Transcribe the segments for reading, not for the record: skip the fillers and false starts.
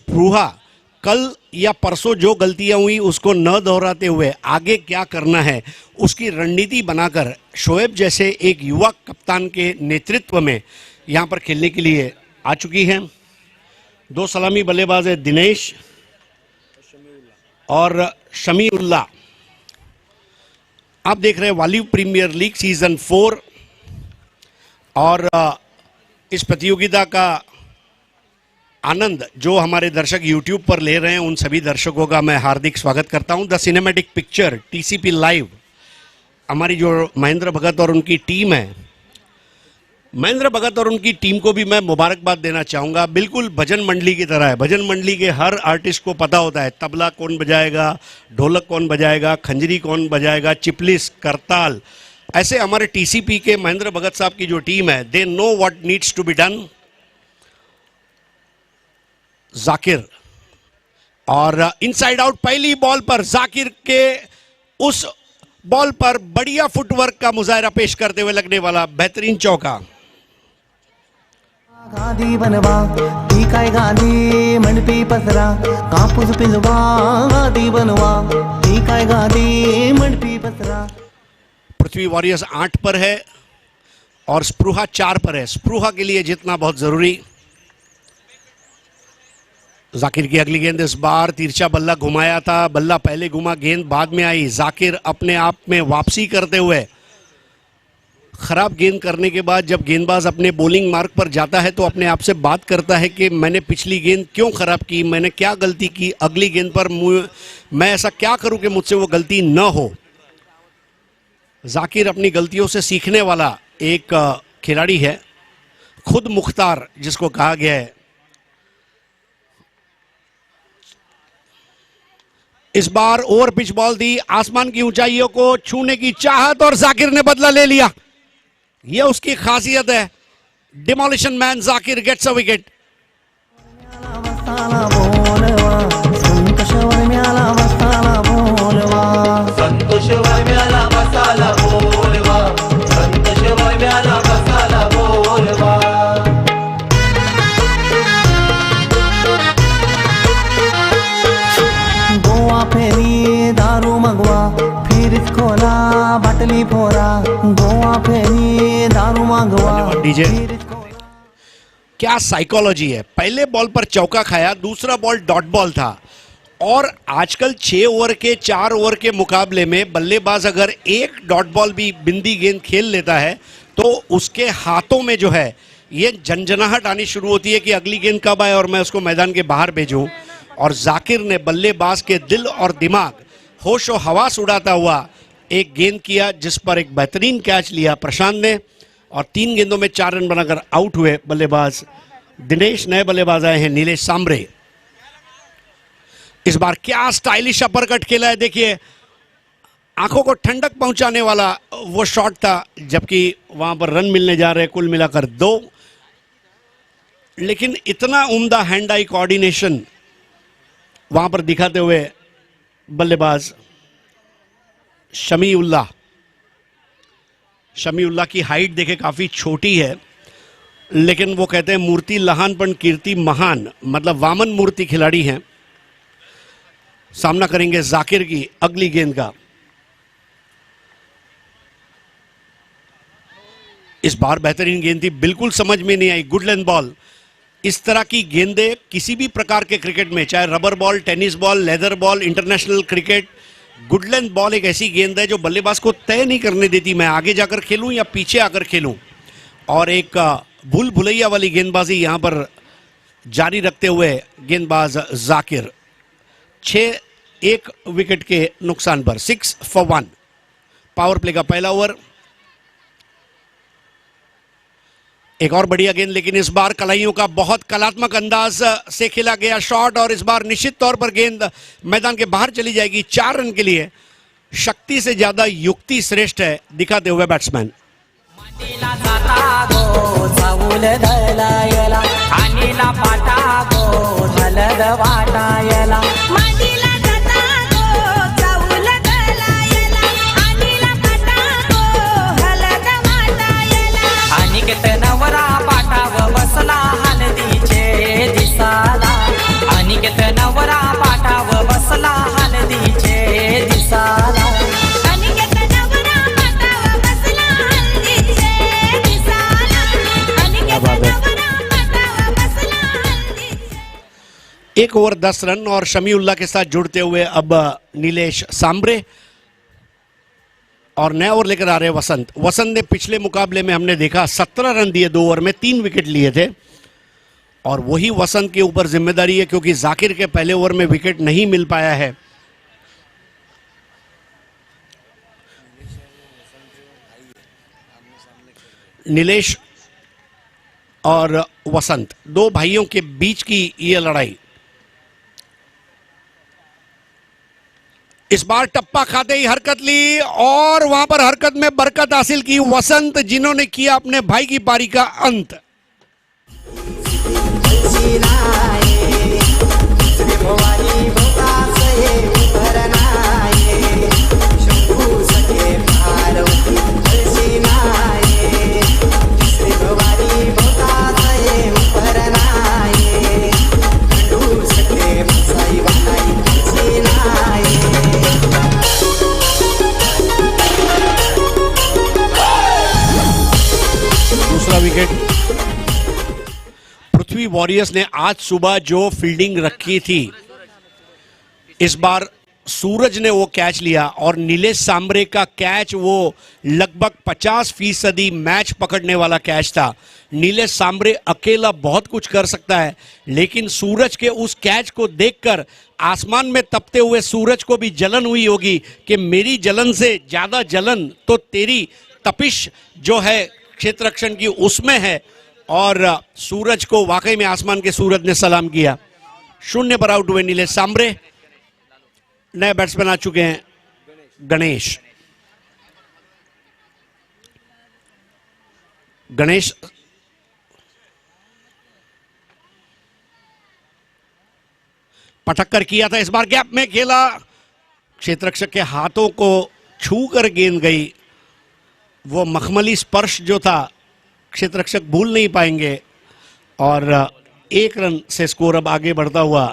स्पृहा, कल या परसों जो गलतियां हुई उसको न दोहराते हुए आगे क्या करना है उसकी रणनीति बनाकर शोएब जैसे एक युवा कप्तान के नेतृत्व में यहां पर खेलने के लिए आ चुकी हैं। दो सलामी बल्लेबाज है दिनेश और शमीउल्लाह। आप देख रहे हैं वालीव प्रीमियर लीग सीजन 4 और इस प्रतियोगिता का आनंद जो हमारे दर्शक YouTube पर ले रहे हैं उन सभी दर्शकों का मैं हार्दिक स्वागत करता हूं। The cinematic picture TCP live, हमारी जो महेंद्र भगत और उनकी टीम है, महेंद्र भगत और उनकी टीम को भी मैं मुबारकबाद देना चाहूँगा। बिल्कुल भजन मंडली की तरह है। भजन मंडली के हर आर्टिस्ट को पता होता है तबला कौन बजाएगा, ढोलक कौन बजाएगा, खंजरी कौन बजाएगा, चिपलिस, करताल। ऐसे हमारे TCP के महेंद्र भगत साहब की जो टीम है, they know what needs to be done. Zakir और इनसाइड आउट पहली बॉल पर जाकिर के उस बॉल पर बढ़िया फुटवर्क का मुजाहरा पेश करते हुए लगने वाला बेहतरीन चौका। गादी बनवा ती काय गादी मंडपी पसरा कापूस पिलवा गादी बनवा ती काय गादी मंडपी पसरा। पृथ्वी वॉरियर्स 8 पर है और स्पृहा 4 पर है। स्पृहा के लिए जीतना बहुत जरूरी। जाकिर की अगली गेंद, इस बार तिरछा बल्ला घुमाया था, बल्ला पहले घुमा, गेंद बाद में आई। जाकिर अपने आप में वापसी करते हुए, खराब गेंद करने के बाद जब गेंदबाज अपने बॉलिंग मार्ग पर जाता है तो अपने आप से बात करता है कि मैंने पिछली गेंद क्यों खराब की, मैंने क्या गलती की, अगली गेंद पर मैं ऐसा क्या करूं कि मुझसे वो गलती न हो। जाकिर अपनी गलतियों से सीखने वाला एक खिलाड़ी है, खुद मुख्तार जिसको कहा गया है। इस बार ओवर पिच बॉल दी, आसमान की ऊंचाइयों को छूने की चाहत और जाकिर ने बदला ले लिया। यह उसकी खासियत है। Demolition man Zakir gets a wicket. दारू मंगवा फिर खोला बाटली फोरा, गोवा फेरी दारू मंगवा डीजे। क्या साइकोलॉजी है। पहले बॉल पर चौका खाया, दूसरा बॉल डॉट बॉल था और आजकल 6 ओवर के 4 ओवर के मुकाबले में बल्लेबाज अगर एक डॉट बॉल भी बिंदी गेंद खेल लेता है तो उसके हाथों में जो है ये झंझनाहट आनी शुरू होती है कि अगली गेंद कब आए और मैं उसको मैदान के बाहर भेजूं। और जाकिर ने बल्लेबाज के दिल और दिमाग, होश और हवास उड़ाता हुआ एक गेंद किया जिस पर एक बेहतरीन कैच लिया प्रशांत ने और 3 गेंदों में 4 रन बनाकर आउट हुए बल्लेबाज दिनेश। नए बल्लेबाज आए हैं नीलेश सांबरे। इस बार क्या स्टाइलिश अपरकट खेला है, देखिए आंखों को ठंडक पहुंचाने वाला वो शॉट था, जबकि वहां पर रन मिलने जा रहे कुल मिलाकर 2, लेकिन इतना उम्दा हैंड आई कोऑर्डिनेशन वहां पर दिखाते हुए बल्लेबाज शमीउल्लाह। शमीउल्लाह की हाइट देखे काफी छोटी है, लेकिन वो कहते हैं मूर्ति लहानपन कीर्ति महान, मतलब वामन मूर्ति खिलाड़ी हैं। सामना करेंगे जाकिर की अगली गेंद का। इस बार बेहतरीन गेंद थी, बिल्कुल समझ में नहीं आई, गुड लेंथ बॉल। इस तरह की गेंदें किसी भी प्रकार के क्रिकेट में, चाहे rubber ball, tennis ball, leather ball, international cricket, good length ball एक ऐसी गेंद है जो बल्लेबाज को तय नहीं करने देती मैं आगे जाकर खेलूं या पीछे आकर खेलूं। और एक भूल भुलैया वाली गेंदबाजी यहां पर जारी रखते हुए गेंदबाज जाकिर 1 विकेट के नुकसान पर 6 for 1। पावर प्ले का पहला ओवर। एक और बढ़िया गेंद, लेकिन इस बार कलाइयों का बहुत कलात्मक अंदाज से खेला गया शॉट और इस बार निश्चित तौर पर गेंद मैदान के बाहर चली जाएगी 4 रन के लिए। शक्ति से ज्यादा युक्ति श्रेष्ठ है दिखाते हुए बैट्समैन। 1 ओवर 10 रन और शमीउल्लाह के साथ जुड़ते हुए अब नीलेश सांबरे और नया ओवर लेकर आ रहे हैं वसंत। वसंत ने पिछले मुकाबले में हमने देखा 17 रन दिए 2 ओवर में, 3 विकेट लिए थे और वही वसंत के ऊपर जिम्मेदारी है क्योंकि जाकिर के पहले ओवर में विकेट नहीं मिल पाया है। नीलेश और वसंत, दो भाइयों के बीच की यह लड़ाई। इस बार टप्पा खाते ही हरकत ली और वहां पर हरकत में बरकत हासिल की वसंत, जिन्होंने किया अपने भाई की पारी का अंत। दूसरा विकेट। पृथ्वी वॉरियर्स ने आज सुबह जो फील्डिंग रखी थी, इस बार सूरज ने वो कैच लिया और नीलेश सांबरे का कैच वो लगभग 50% मैच पकड़ने वाला कैच था। नीलेश सांबरे अकेला बहुत कुछ कर सकता है, लेकिन सूरज के उस कैच को देखकर आसमान में तपते हुए सूरज को भी जलन हुई होगी कि मेरी जलन से ज्यादा जलन तो तेरी तपिश जो है क्षेत्र रक्षण की उसमें है। और सूरज को वाकई में आसमान के सूरज ने सलाम किया। 0 पर आउट हुए नीलेश सांबरे। नए बैट्समैन आ चुके हैं गणेश। गणेश पटक्कर किया था, इस बार गैप में खेला, क्षेत्ररक्षक के हाथों को छूकर गेंद गई। वो मखमली स्पर्श जो था क्षेत्ररक्षक भूल नहीं पाएंगे और 1 रन से स्कोर अब आगे बढ़ता हुआ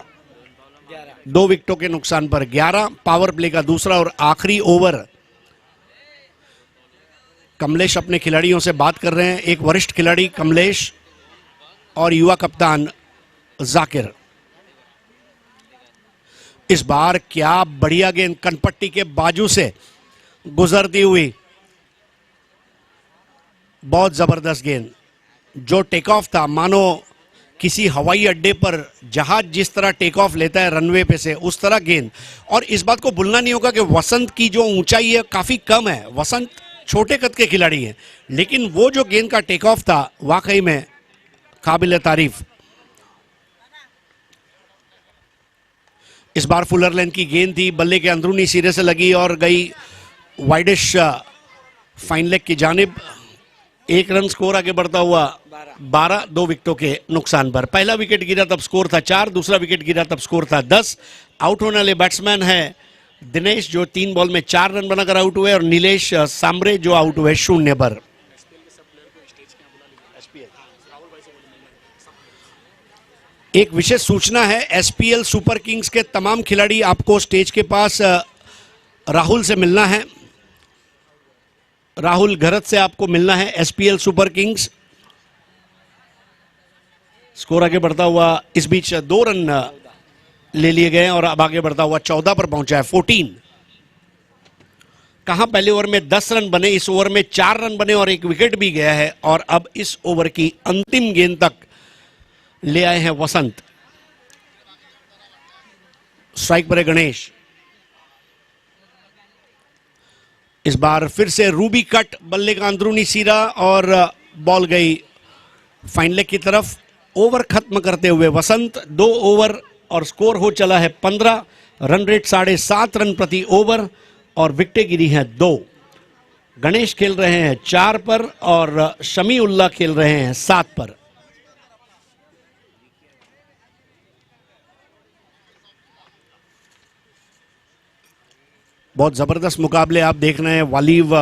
2 विकेटों के नुकसान पर। 11 पावर प्ले का दूसरा और आखिरी ओवर। कमलेश अपने खिलाड़ियों से बात कर रहे हैं, एक वरिष्ठ खिलाड़ी कमलेश और युवा कप्तान जाकिर। इस बार क्या बढ़िया गेंद, कनपट्टी के बाजू से गुजरती हुई, बहुत जबरदस्त गेंद। जो टेक ऑफ था, मानो किसी हवाई अड्डे पर जहाज जिस तरह टेक ऑफ लेता है रनवे पे से, उस तरह गेंद। और इस बात को भूलना नहीं होगा कि वसंत की जो ऊंचाई है काफी कम है, वसंत छोटे कद के खिलाड़ी हैं, लेकिन वो जो गेंद का टेक ऑफ था वाकई में काबिल तारीफ। इस बार फुलर लेंथ की गेंद थी, बल्ले के अंदरूनी सिरे से लगी और गई वाइडिश फाइन लेग की जानिब। 1 रन स्कोर आगे बढ़ता हुआ 12, 2 विकेटों के नुकसान पर। पहला विकेट गिरा तब स्कोर था 4, दूसरा विकेट गिरा तब स्कोर था 10। आउट होने वाले बैट्समैन है दिनेश जो 3 बॉल में 4 रन बनाकर आउट हुए और नीलेश सांबरे जो आउट हुए 0 पर। एक विशेष सूचना है, एसपीएल सुपर किंग्स के तमाम खिलाड़ी आपको स्टेज के पास राहुल से मिलना है, राहुल घरत से आपको मिलना है। SPL super Kings. स्कोर आगे बढ़ता हुआ इस बीच 2 रन ले लिए गए और अब आगे बढ़ता हुआ 14 पर पहुंचा है। 14 कहां पहले ओवर में 10 रन बने, इस ओवर में 4 रन बने और 1 विकेट भी गया है और अब इस ओवर की अंतिम गेंद तक ले आए हैं वसंत। स्ट्राइक पर है गणेश। इस बार फिर से रूबी कट, बल्ले का अंदरूनी सिरा और बॉल गई फाइन लेग की तरफ। ओवर खत्म करते हुए वसंत 2 ओवर और स्कोर हो चला है 15। रन रेट 7.5 रन प्रति ओवर और विकेटें गिरी हैं 2। गणेश खेल रहे हैं 4 पर और शमीउल्लाह खेल रहे हैं 7 पर। बहुत जबरदस्त मुकाबले आप देख रहे हैं। वालीव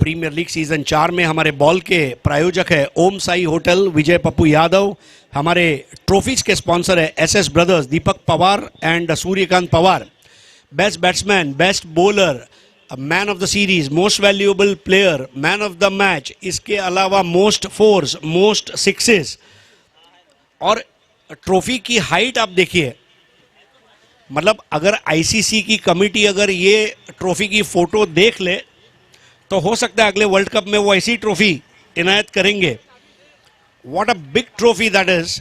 प्रीमियर लीग सीजन 4 में हमारे बॉल के प्रायोजक है ओम साई होटल विजय पप्पू यादव। हमारे ट्रॉफीज के स्पॉन्सर है SS brothers Deepak Pawar and Suryakant Pawar. Best batsman, best bowler, man of the series, most valuable player, man of the match, इसके अलावा मोस्ट फोर्स, मोस्ट सिक्सेस और ट्रॉफी की हाइट आप देखिए, मतलब अगर आईसीसी की कमेटी अगर ये ट्रॉफी की फोटो देख ले तो हो सकता है अगले वर्ल्ड कप में वो ऐसी ट्रॉफी इनायत करेंगे। What a big trophy that is.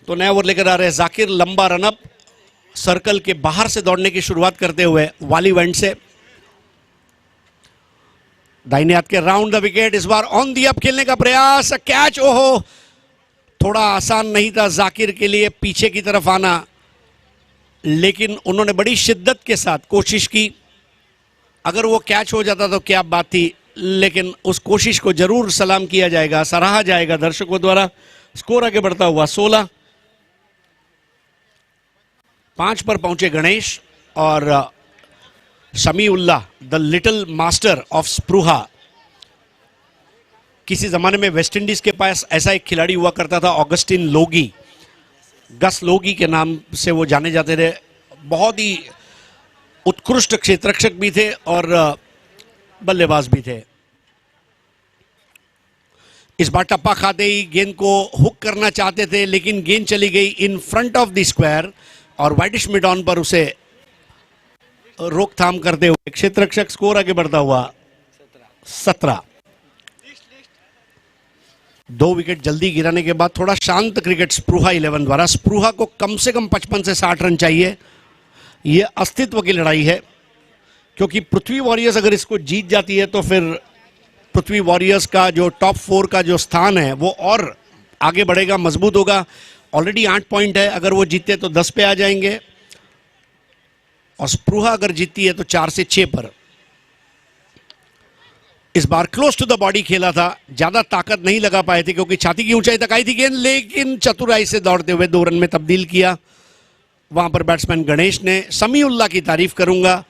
तो नया ओवर लेकर आ रहे हैं जाकिर, लंबा रनअप, सर्कल के बाहर से दौड़ने की शुरुआत करते हुए वाली वेंट से दाहिने हाथ के राउंड द विकेट। इस बार ऑन दी अप खेलने का प्रयास, कैच, ओहो थोड़ा आसान नहीं था जाकिर के लिए पीछे की तरफ आना, लेकिन उन्होंने बड़ी शिद्दत के साथ कोशिश की। अगर वो कैच हो जाता तो क्या बात थी, लेकिन उस कोशिश को जरूर सलाम किया जाएगा, सराहा जाएगा दर्शकों द्वारा। स्कोर आगे बढ़ता हुआ 16। 5 पर पहुंचे गणेश और Shamiullah the little master of Spruha. किसी जमाने में वेस्ट इंडीज के पास ऐसा एक खिलाड़ी हुआ करता था, ऑगस्टिन लोगी, गस लोगी के नाम से वो जाने जाते थे। बहुत ही उत्कृष्ट क्षेत्ररक्षक भी थे और बल्लेबाज भी थे। इस बार टप्पा खाते ही गेंद को हुक करना चाहते थे, लेकिन गेंद चली गई in front of the square और वाइडिश मिड ऑन पर उसे रोकथाम करते हुए क्षेत्ररक्षक। स्कोर आगे बढ़ता हुआ 17। 2 विकेट जल्दी गिराने के बाद थोड़ा शांत क्रिकेट स्प्रूहा 11 द्वारा। स्प्रूहा को कम से कम 55 से 60 रन चाहिए। यह अस्तित्व की लड़ाई है, क्योंकि पृथ्वी वॉरियर्स अगर इसको जीत जाती है तो फिर पृथ्वी वॉरियर्स का जो टॉप 4 का जो स्थान है वो और आगे बढ़ेगा, मजबूत होगा। ऑलरेडी 8 पॉइंट है, अगर वो जीतते तो 10 पे आ जाएंगे और स्प्रूहा अगर जीतती है तो 4 से 6 पर। इस बार क्लोज टू द बॉडी खेला था, ज्यादा ताकत नहीं लगा पाए थे क्योंकि छाती की ऊंचाई तक आई थी गेंद, लेकिन चतुराई से दौड़ते हुए 2 रन में तब्दील किया। वहां पर बैट्समैन गणेश ने। समीउल्लाह की तारीफ करूंगा,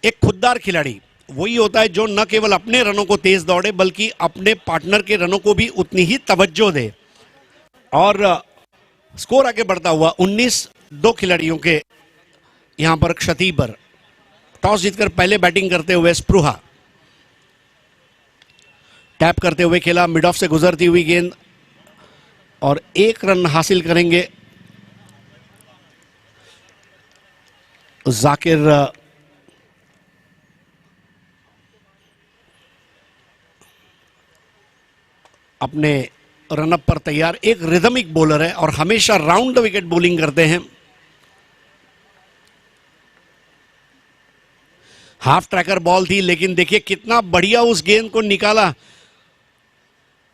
एक खुददार खिलाड़ी वही होता है जो न केवल अपने रनों को तेज दौड़े बल्कि अपने पार्टनर के रनों को भी उतनी ही तवज्जो दे। और स्कोर आगे बढ़ता हुआ 19। 2 खिलाड़ियों के यहां पर क्षति पर। टॉस जीतकर पहले बैटिंग करते हुए स्प्रूहा टैप करते हुए खेला, मिड ऑफ से गुजरती हुई गेंद और 1 रन हासिल करेंगे जाकिर। अपने रनअप पर तैयार, एक रिदमिक बॉलर है और हमेशा राउंड द विकेट बॉलिंग करते हैं। हाफ ट्रैकर बॉल थी, लेकिन देखिए कितना बढ़िया उस गेंद को निकाला।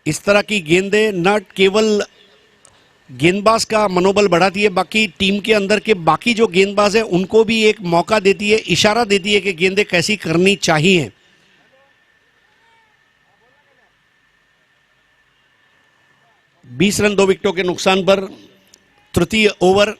इस तरह की गेंदें न केवल गेंदबाज का मनोबल बढ़ाती है, बाकी टीम के अंदर के बाकी जो गेंदबाज है उनको भी एक मौका देती है, इशारा देती है कि गेंदें कैसी करनी चाहिए। बीस रन 2 विकेटों के नुकसान पर तृतीय ओवर।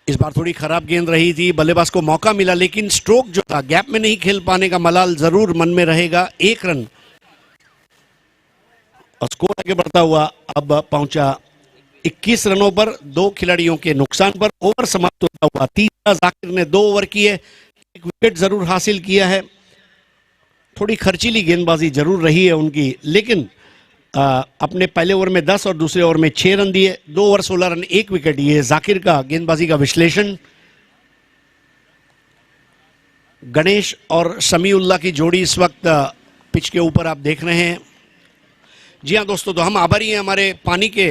इस बार थोड़ी खराब गेंद रही थी, बल्लेबाज को मौका मिला लेकिन स्ट्रोक जो था, गैप में नहीं खेल पाने का मलाल जरूर मन में रहेगा। 1 रन और स्कोर आगे बढ़ता हुआ अब पहुंचा 21 रनों पर 2 खिलाड़ियों के नुकसान पर। ओवर समाप्त होता हुआ तीसरा। जाकिर ने 2 ओवर किए, 1 विकेट जरूर हासिल किया है। थोड़ी खर्चीली गेंदबाजी जरूर रही है उनकी, लेकिन अपने पहले ओवर में 10 और दूसरे ओवर में 6 रन दिए। 2 ओवर 16 रन 1 विकेट। ये जाकिर का गेंदबाजी का विश्लेषण। गणेश और समीउल्लाह की जोड़ी इस वक्त पिच के ऊपर आप देख रहे हैं। जी हाँ दोस्तों, तो हम आभारी हैं हमारे पानी के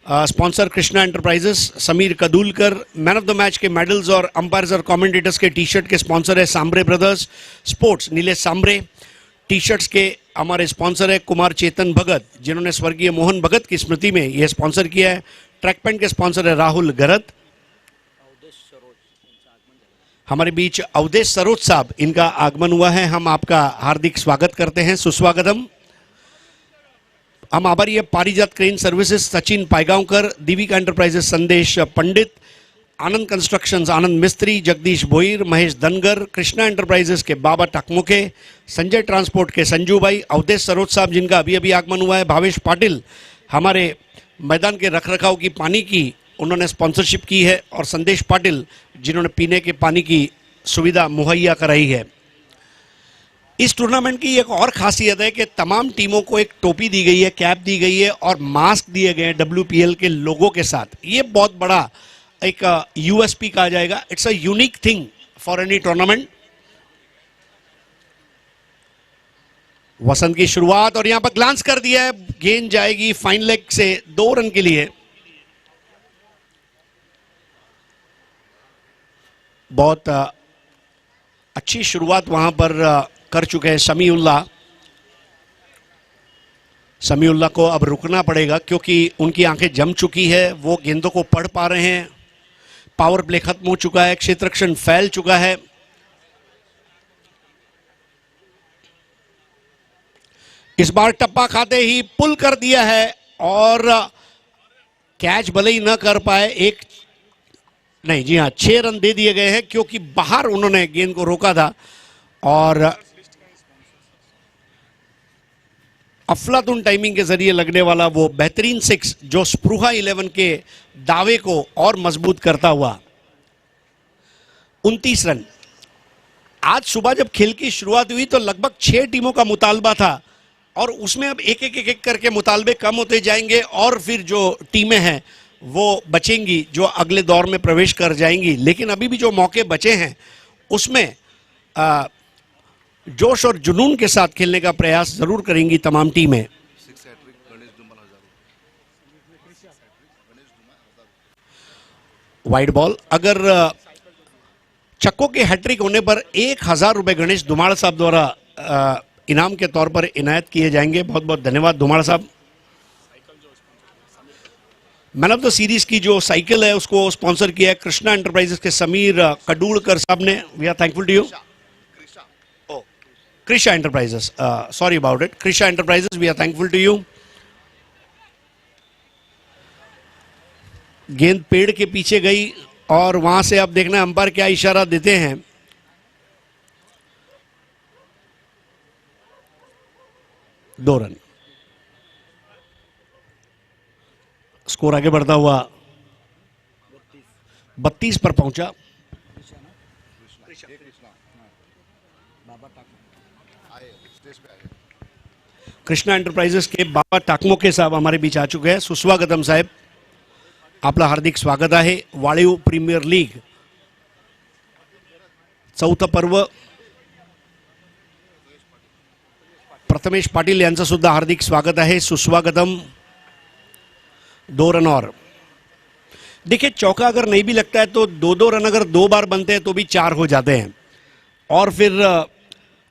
sponsor Krishna enterprises, Sameer Kadulkar. Man of the match के मेडल्स और अंपायर्स और कमेंटेटर्स के टी शर्ट के स्पॉन्सर है Sambare brothers sports, Nilesh Sambare. T shirts के हमारे स्पॉन्सर है कुमार चेतन भगत, जिन्होंने स्वर्गीय मोहन भगत की स्मृति में यह स्पॉन्सर किया है। ट्रैक पैंट के स्पॉन्सर है राहुल गरत। हमारे बीच अवधेश सरोज साहब, इनका आगमन हुआ है, हम आपका हार्दिक स्वागत करते हैं, सुस्वागतम। हम आभारी है पारिजात crane services Sachin पायगांवकर, दीविका enterprises Sandesh Pandit, आनंद कंस्ट्रक्शंस आनंद मिस्त्री, जगदीश भोईर, महेश धनगर, कृष्णा एंटरप्राइजेस के बाबा टकमुके, संजय ट्रांसपोर्ट के संजू भाई, अवधेश सरोज साहब जिनका अभी अभी आगमन हुआ है, भावेश पाटिल हमारे मैदान के रखरखाव की पानी की उन्होंने स्पॉन्सरशिप की है, और संदेश पाटिल जिन्होंने पीने के पानी की सुविधा मुहैया कराई है। इस टूर्नामेंट की एक और खासियत है कि तमाम टीमों को एक टोपी दी गई है, कैप दी गई है और मास्क दिए गए हैं WPL के लोगों के साथ। ये बहुत बड़ा एक यूएसपी कहा जाएगा। It's a unique thing for any tournament. वसंत की शुरुआत और यहां पर ग्लांस कर दिया है, गेंद जाएगी फाइन लेग से 2 रन के लिए। बहुत अच्छी शुरुआत वहां पर कर चुके हैं समीउल्लाह। समीउल्लाह को अब रुकना पड़ेगा क्योंकि उनकी आंखें जम चुकी है, वो गेंदों को पढ़ पा रहे हैं। पावर प्ले खत्म हो चुका है, क्षेत्ररक्षण फैल चुका है। इस बार टप्पा खाते ही पुल कर दिया है और कैच भले ही न कर पाए, एक नहीं, जी हां, 6 रन दे दिए गए हैं क्योंकि बाहर उन्होंने गेंद को रोका था। और अफलातुन टाइमिंग के जरिए लगने वाला वो बेहतरीन 6 जो स्प्रूहा 11 के दावे को और मजबूत करता हुआ 29 रन। आज सुबह जब खेल की शुरुआत हुई तो लगभग 6 टीमों का मुतालबा था और उसमें अब एक करके मुतालबे कम होते जाएंगे और फिर जो टीमें हैं वो बचेंगी जो अगले दौर में प्रवेश कर जाएंगी। लेकिन अभी भी जो मौके बचे हैं उसमें जोश और जुनून के साथ खेलने का प्रयास जरूर करेंगी तमाम टीमें। वाइड बॉल, अगर चक्कों के हैट्रिक होने पर 1000 रुपए गणेश धुमाड़ साहब द्वारा इनाम के तौर पर इनायत किए जाएंगे। बहुत बहुत धन्यवाद धुमाड़ साहब। मैन ऑफ द सीरीज की जो साइकिल है उसको स्पॉन्सर किया है कृष्णा एंटरप्राइजेस के समीर कडूड़कर साहब ने। We are thankful to you. Krishna enterprises, sorry about it, Krishna enterprises, we are thankful to you. गेंद पेड़ के पीछे गई और वहां से अब देखना अंपायर क्या इशारा देते हैं। दो रन, स्कोर आगे बढ़ता हुआ 32 पर पहुंचा। कृष्णा एंटरप्राइजेस के बाबा टाकमोके साहब हमारे बीच आ चुके हैं। सुस्वागतम साहेब, आपला हार्दिक स्वागत आहे। वाळीव प्रीमियर लीग चौथं पर्व। प्रथमेश पाटील यांचं सुद्धा हार्दिक स्वागत आहे, सुस्वागतम। 2 रन और देखिए, चौका अगर नहीं भी लगता है तो 2-2 रन अगर 2 बार बनते हैं तो भी 4 हो जाते हैं। और फिर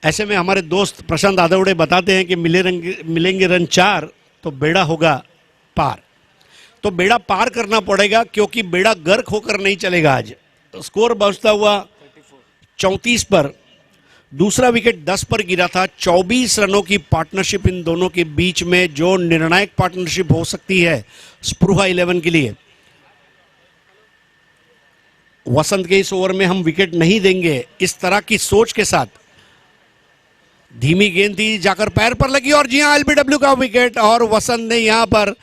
ऐसे में हमारे दोस्त प्रशांत आदवड़े बताते हैं कि मिलेंगे रन 4 तो बेड़ा होगा पार। तो बेड़ा पार करना पड़ेगा क्योंकि बेड़ा गर्क होकर नहीं चलेगा। आज स्कोर पहुंचता हुआ 34 पर। दूसरा विकेट 10 पर गिरा था। 24 रनों की पार्टनरशिप इन दोनों के बीच में जो निर्णायक पार्टनरशिप हो सकती है स्प्रूहा 11 के लिए। वसंत के इस ओवर में हम विकेट नहीं देंगे, इस तरह की सोच के साथ। धीमी गेंद थी, जाकर पैर पर लगी और जी हां, एलबीडब्ल्यू का विकेट। और वसंत ने यहां पर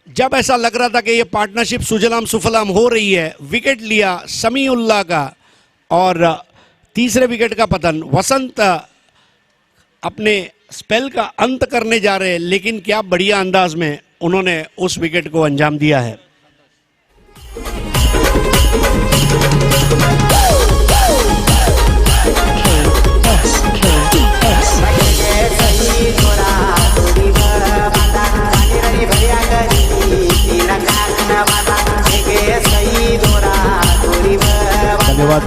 जब ऐसा लग रहा था कि ये पार्टनरशिप सुजलाम सुफलाम हो रही है, विकेट लिया समीउल्लाह का और तीसरे विकेट का पतन। वसंत अपने स्पेल का अंत करने जा रहे हैं, लेकिन क्या बढ़िया अंदाज में उन्होंने उस विकेट को अंजाम दिया है। धन्यवाद।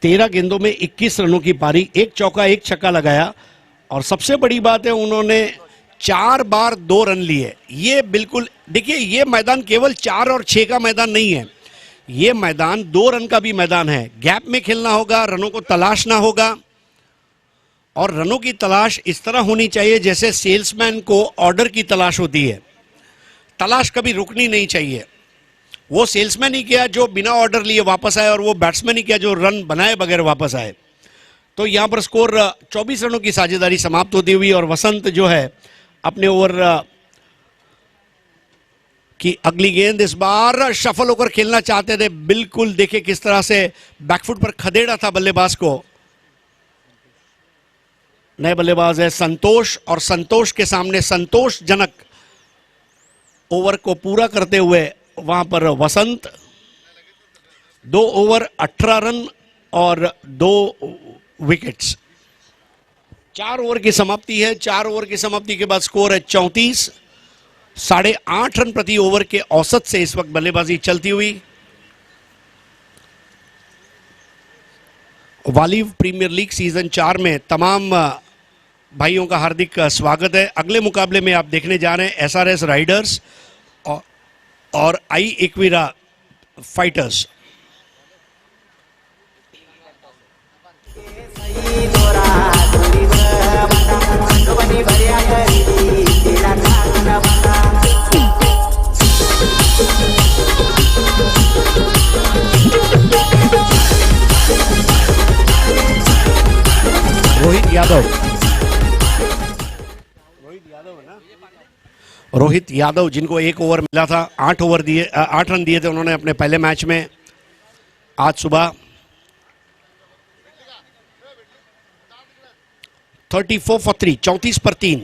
13 गेंदों में 21 रनों की पारी, 1 चौका 1 छक्का लगाया और सबसे बड़ी बात है उन्होंने 4 बार 2 रन लिए। ये बिल्कुल देखिए, ये मैदान केवल 4 और 6 का मैदान नहीं है, ये मैदान 2 रन का भी मैदान है। गैप में खेलना होगा, रनों को तलाशना होगा और रनों की तलाश इस तरह होनी चाहिए जैसे सेल्समैन को ऑर्डर की तलाश होती है। तलाश कभी रुकनी नहीं चाहिए। वो सेल्समैन ही किया जो बिना ऑर्डर लिए वापस आए और वो बैट्समैन ही किया जो रन बनाए बगैर वापस आए। तो यहां पर स्कोर 24 रनों की साझेदारी समाप्त होती हुई और वसंत जो है अपने ओवर की अगली गेंद इस बार शफल होकर खेलना चाहते थे। बिल्कुल देखिए किस तरह से बैकफुट पर खदेड़ा था बल्लेबाज को नए बल्लेबाज है संतोष, और संतोष के सामने संतोषजनक ओवर को पूरा करते हुए वहां पर वसंत। 2 ओवर 18 रन और 2 विकेट्स। 4 ओवर की समाप्ति है। 4 ओवर की समाप्ति के बाद स्कोर है 34। 8.5 रन प्रति ओवर के औसत से इस वक्त बल्लेबाजी चलती हुई। वालिव प्रीमियर लीग सीजन 4 में तमाम भाइयों का हार्दिक स्वागत है। अगले मुकाबले में आप देखने जा रहे हैं एसआरएस राइडर्स और आई इक्विरा फाइटर्स। रोहित यादव है ना? रोहित यादव जिनको 1 ओवर मिला था, 8 रन दिए थे उन्होंने अपने पहले मैच में आज सुबह। 34 for 3, 34 पर 3।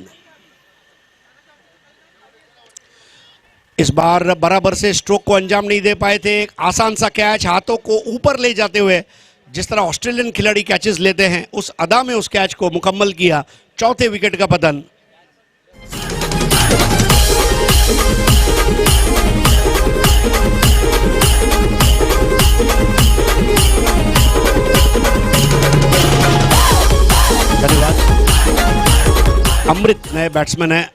इस बार बराबर से स्ट्रोक को अंजाम नहीं दे पाए थे। एक आसान सा कैच हाथों को ऊपर ले जाते हुए, जिस तरह ऑस्ट्रेलियन खिलाड़ी कैचेस लेते हैं उस अदा में उस कैच को मुकम्मल किया। चौथे विकेट का पतन। धन्यवाद। अमृत नए बैट्समैन है।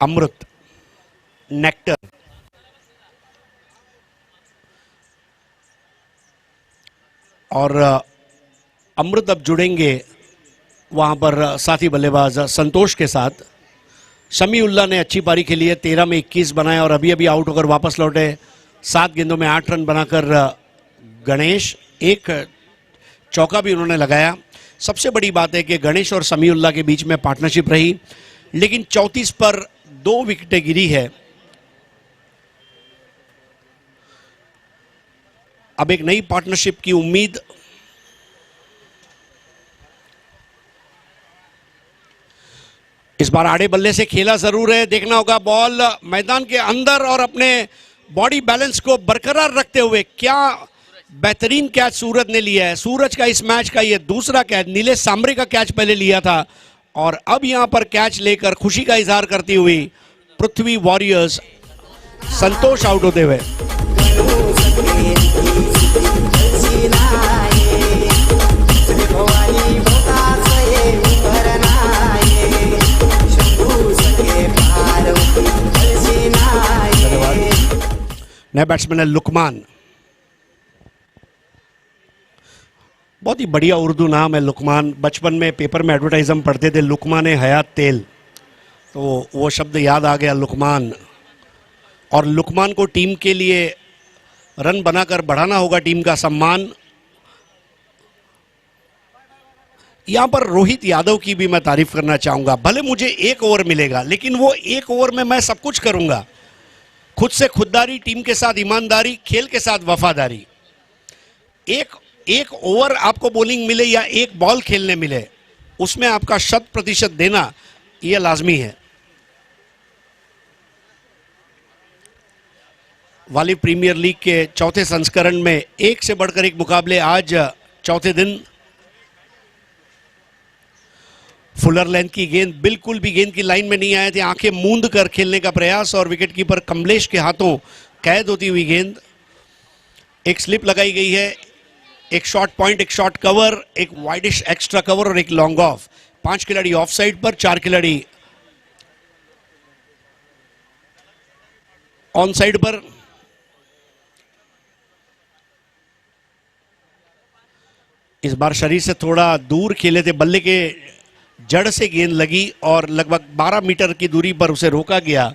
अमृत नेक्टर और अमृत अब जुड़ेंगे वहां पर साथी बल्लेबाज संतोष के साथ। शमीउल्लाह ने अच्छी पारी खेली है, 13 में 21 बनाए और अभी आउट होकर वापस लौटे। 7 गेंदों में 8 रन बनाकर गणेश, एक चौका भी उन्होंने लगाया। सबसे बड़ी बात है कि गणेश और शमीउल्लाह के बीच में पार्टनरशिप रही, लेकिन 34 पर 2 विकेटें गिरी है। अब एक नई पार्टनरशिप की उम्मीद। इस बार आड़े बल्ले से खेला जरूर है, देखना होगा बॉल मैदान के अंदर और अपने बॉडी बैलेंस को बरकरार रखते हुए क्या बेहतरीन कैच सूरज ने लिया है। सूरज का इस मैच का यह दूसरा कैच, नीलेश सांबरे का कैच पहले लिया था और अब यहां पर कैच लेकर खुशी का इजहार करती हुई पृथ्वी वॉरियर्स संतोष आउट होते हुए। नया बैट्समैन है लुकमान। बहुत ही बढ़िया उर्दू नाम है लुकमान। बचपन में पेपर में एडवर्टाइज हम पढ़ते थे, लुकमान हयात तेल, तो वो शब्द याद आ गया लुकमान। और लुकमान को टीम के लिए रन बनाकर बढ़ाना होगा टीम का सम्मान। यहां पर रोहित यादव की भी मैं तारीफ करना चाहूंगा। भले मुझे 1 ओवर मिलेगा, लेकिन वो 1 ओवर में मैं सब कुछ करूंगा। खुद से खुददारी, टीम के साथ ईमानदारी, खेल के साथ वफादारी। एक ओवर आपको बॉलिंग मिले या 1 बॉल खेलने मिले, उसमें आपका 100% देना यह लाजमी है। वाली प्रीमियर लीग के चौथे संस्करण में एक से बढ़कर एक मुकाबले आज चौथे दिन। फुलर लेंथ की गेंद बिल्कुल भी गेंद की लाइन में नहीं आए थे, आंखें मूंद कर खेलने का प्रयास और विकेट कीपर कमलेश के हाथों कैद होती हुई गेंद। एक स्लिप लगाई गई है, एक शॉर्ट पॉइंट, एक शॉर्ट कवर, एक वाइडिश एक्स्ट्रा कवर और एक लॉन्ग ऑफ। 5 खिलाड़ी ऑफ साइड पर, 4 खिलाड़ी ऑन साइड पर। इस बार शरीर से थोड़ा दूर खेले थे, बल्ले के जड़ से गेंद लगी और लगभग 12 मीटर की दूरी पर उसे रोका गया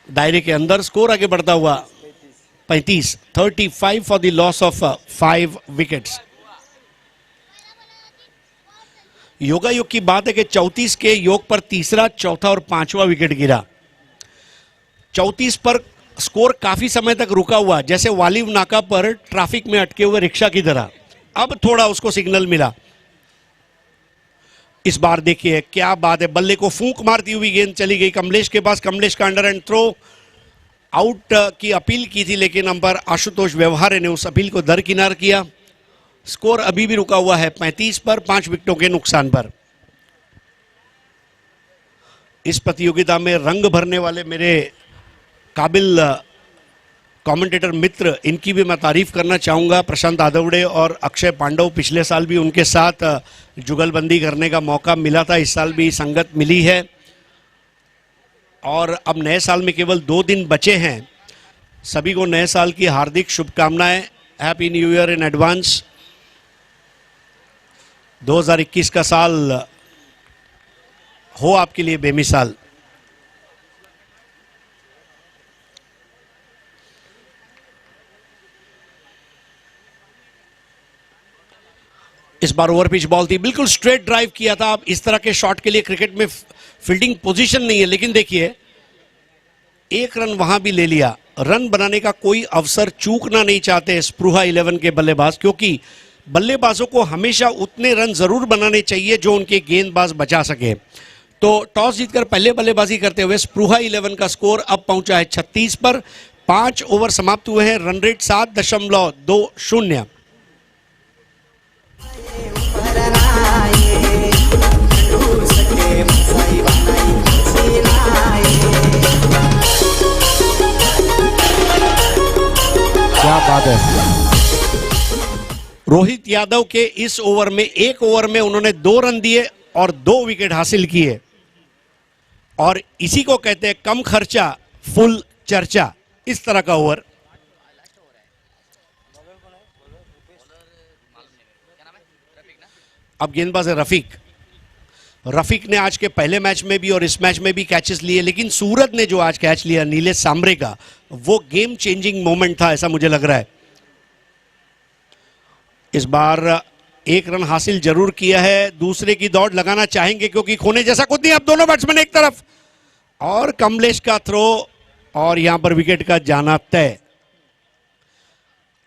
दायरे के अंदर। स्कोर आगे बढ़ता हुआ 35 for the loss of 5 wickets. योगायोग की बात है कि 34 के योग पर तीसरा, चौथा और 5वां विकेट गिरा। 34 पर स्कोर काफी समय तक रुका हुआ, जैसे वालिव नाका पर ट्रैफिक में अटके हुए रिक्शा की तरह। अब थोड़ा उसको सिग्नल मिला। इस बार देखिए क्या बात है, बल्ले को फूंक मारती हुई गेंद चली गई कमलेश के पास। कमलेश का अंडर एंड थ्रो, आउट की अपील की थी लेकिन अंपायर आशुतोष व्यवहारे ने उस अपील को दरकिनार किया। स्कोर अभी भी रुका हुआ है 35 पर, 5 विकेटों के नुकसान पर। इस प्रतियोगिता में रंग भरने वाले मेरे काबिल कमेंटेटर मित्र, इनकी भी मैं तारीफ करना चाहूँगा, प्रशांत आदवड़े और अक्षय पांडव। पिछले साल भी उनके साथ जुगलबंदी करने का मौका मिला था, इस साल भी संगत मिली है। और अब नए साल में केवल 2 दिन बचे हैं। सभी को नए साल की हार्दिक शुभकामनाएं, happy new year in advance. 2021 का साल हो आपके लिए बेमिसाल। इस बार ओवर पिच बॉल थी, बिल्कुल स्ट्रेट ड्राइव किया था। अब इस तरह के शॉट के लिए क्रिकेट में फील्डिंग पोजीशन नहीं है, लेकिन देखिए 1 रन वहां भी ले लिया। रन बनाने का कोई अवसर चूकना नहीं चाहते स्पृहा 11 के बल्लेबाज, क्योंकि बल्लेबाजों को हमेशा उतने रन जरूर बनाने चाहिए जो उनके गेंदबाज बचा सके। तो टॉस जीतकर पहले बल्लेबाजी करते हुए स्पृहा 11 का स्कोर अब पहुंचा है 36 पर। 5 ओवर समाप्त हुए हैं, रन रेट 7.20। क्या बात है। रोहित यादव के इस ओवर में, 1 ओवर में उन्होंने 2 रन दिए और 2 विकेट हासिल किए, और इसी को कहते हैं कम खर्चा फुल चर्चा। इस तरह का ओवर। अब गेंदबाज है रफीक। रफीक ने आज के पहले मैच में भी और इस मैच में भी कैचेस लिए, लेकिन सूरज ने जो आज कैच लिया नीलेश सांबरे का, वो गेम चेंजिंग मोमेंट था, ऐसा मुझे लग रहा है। इस बार 1 रन हासिल जरूर किया है, दूसरे की दौड़ लगाना चाहेंगे क्योंकि खोने जैसा कुछ नहीं। अब दोनों बैट्समैन एक तरफ, और कमलेश का थ्रो, और यहां पर विकेट का जाना तय।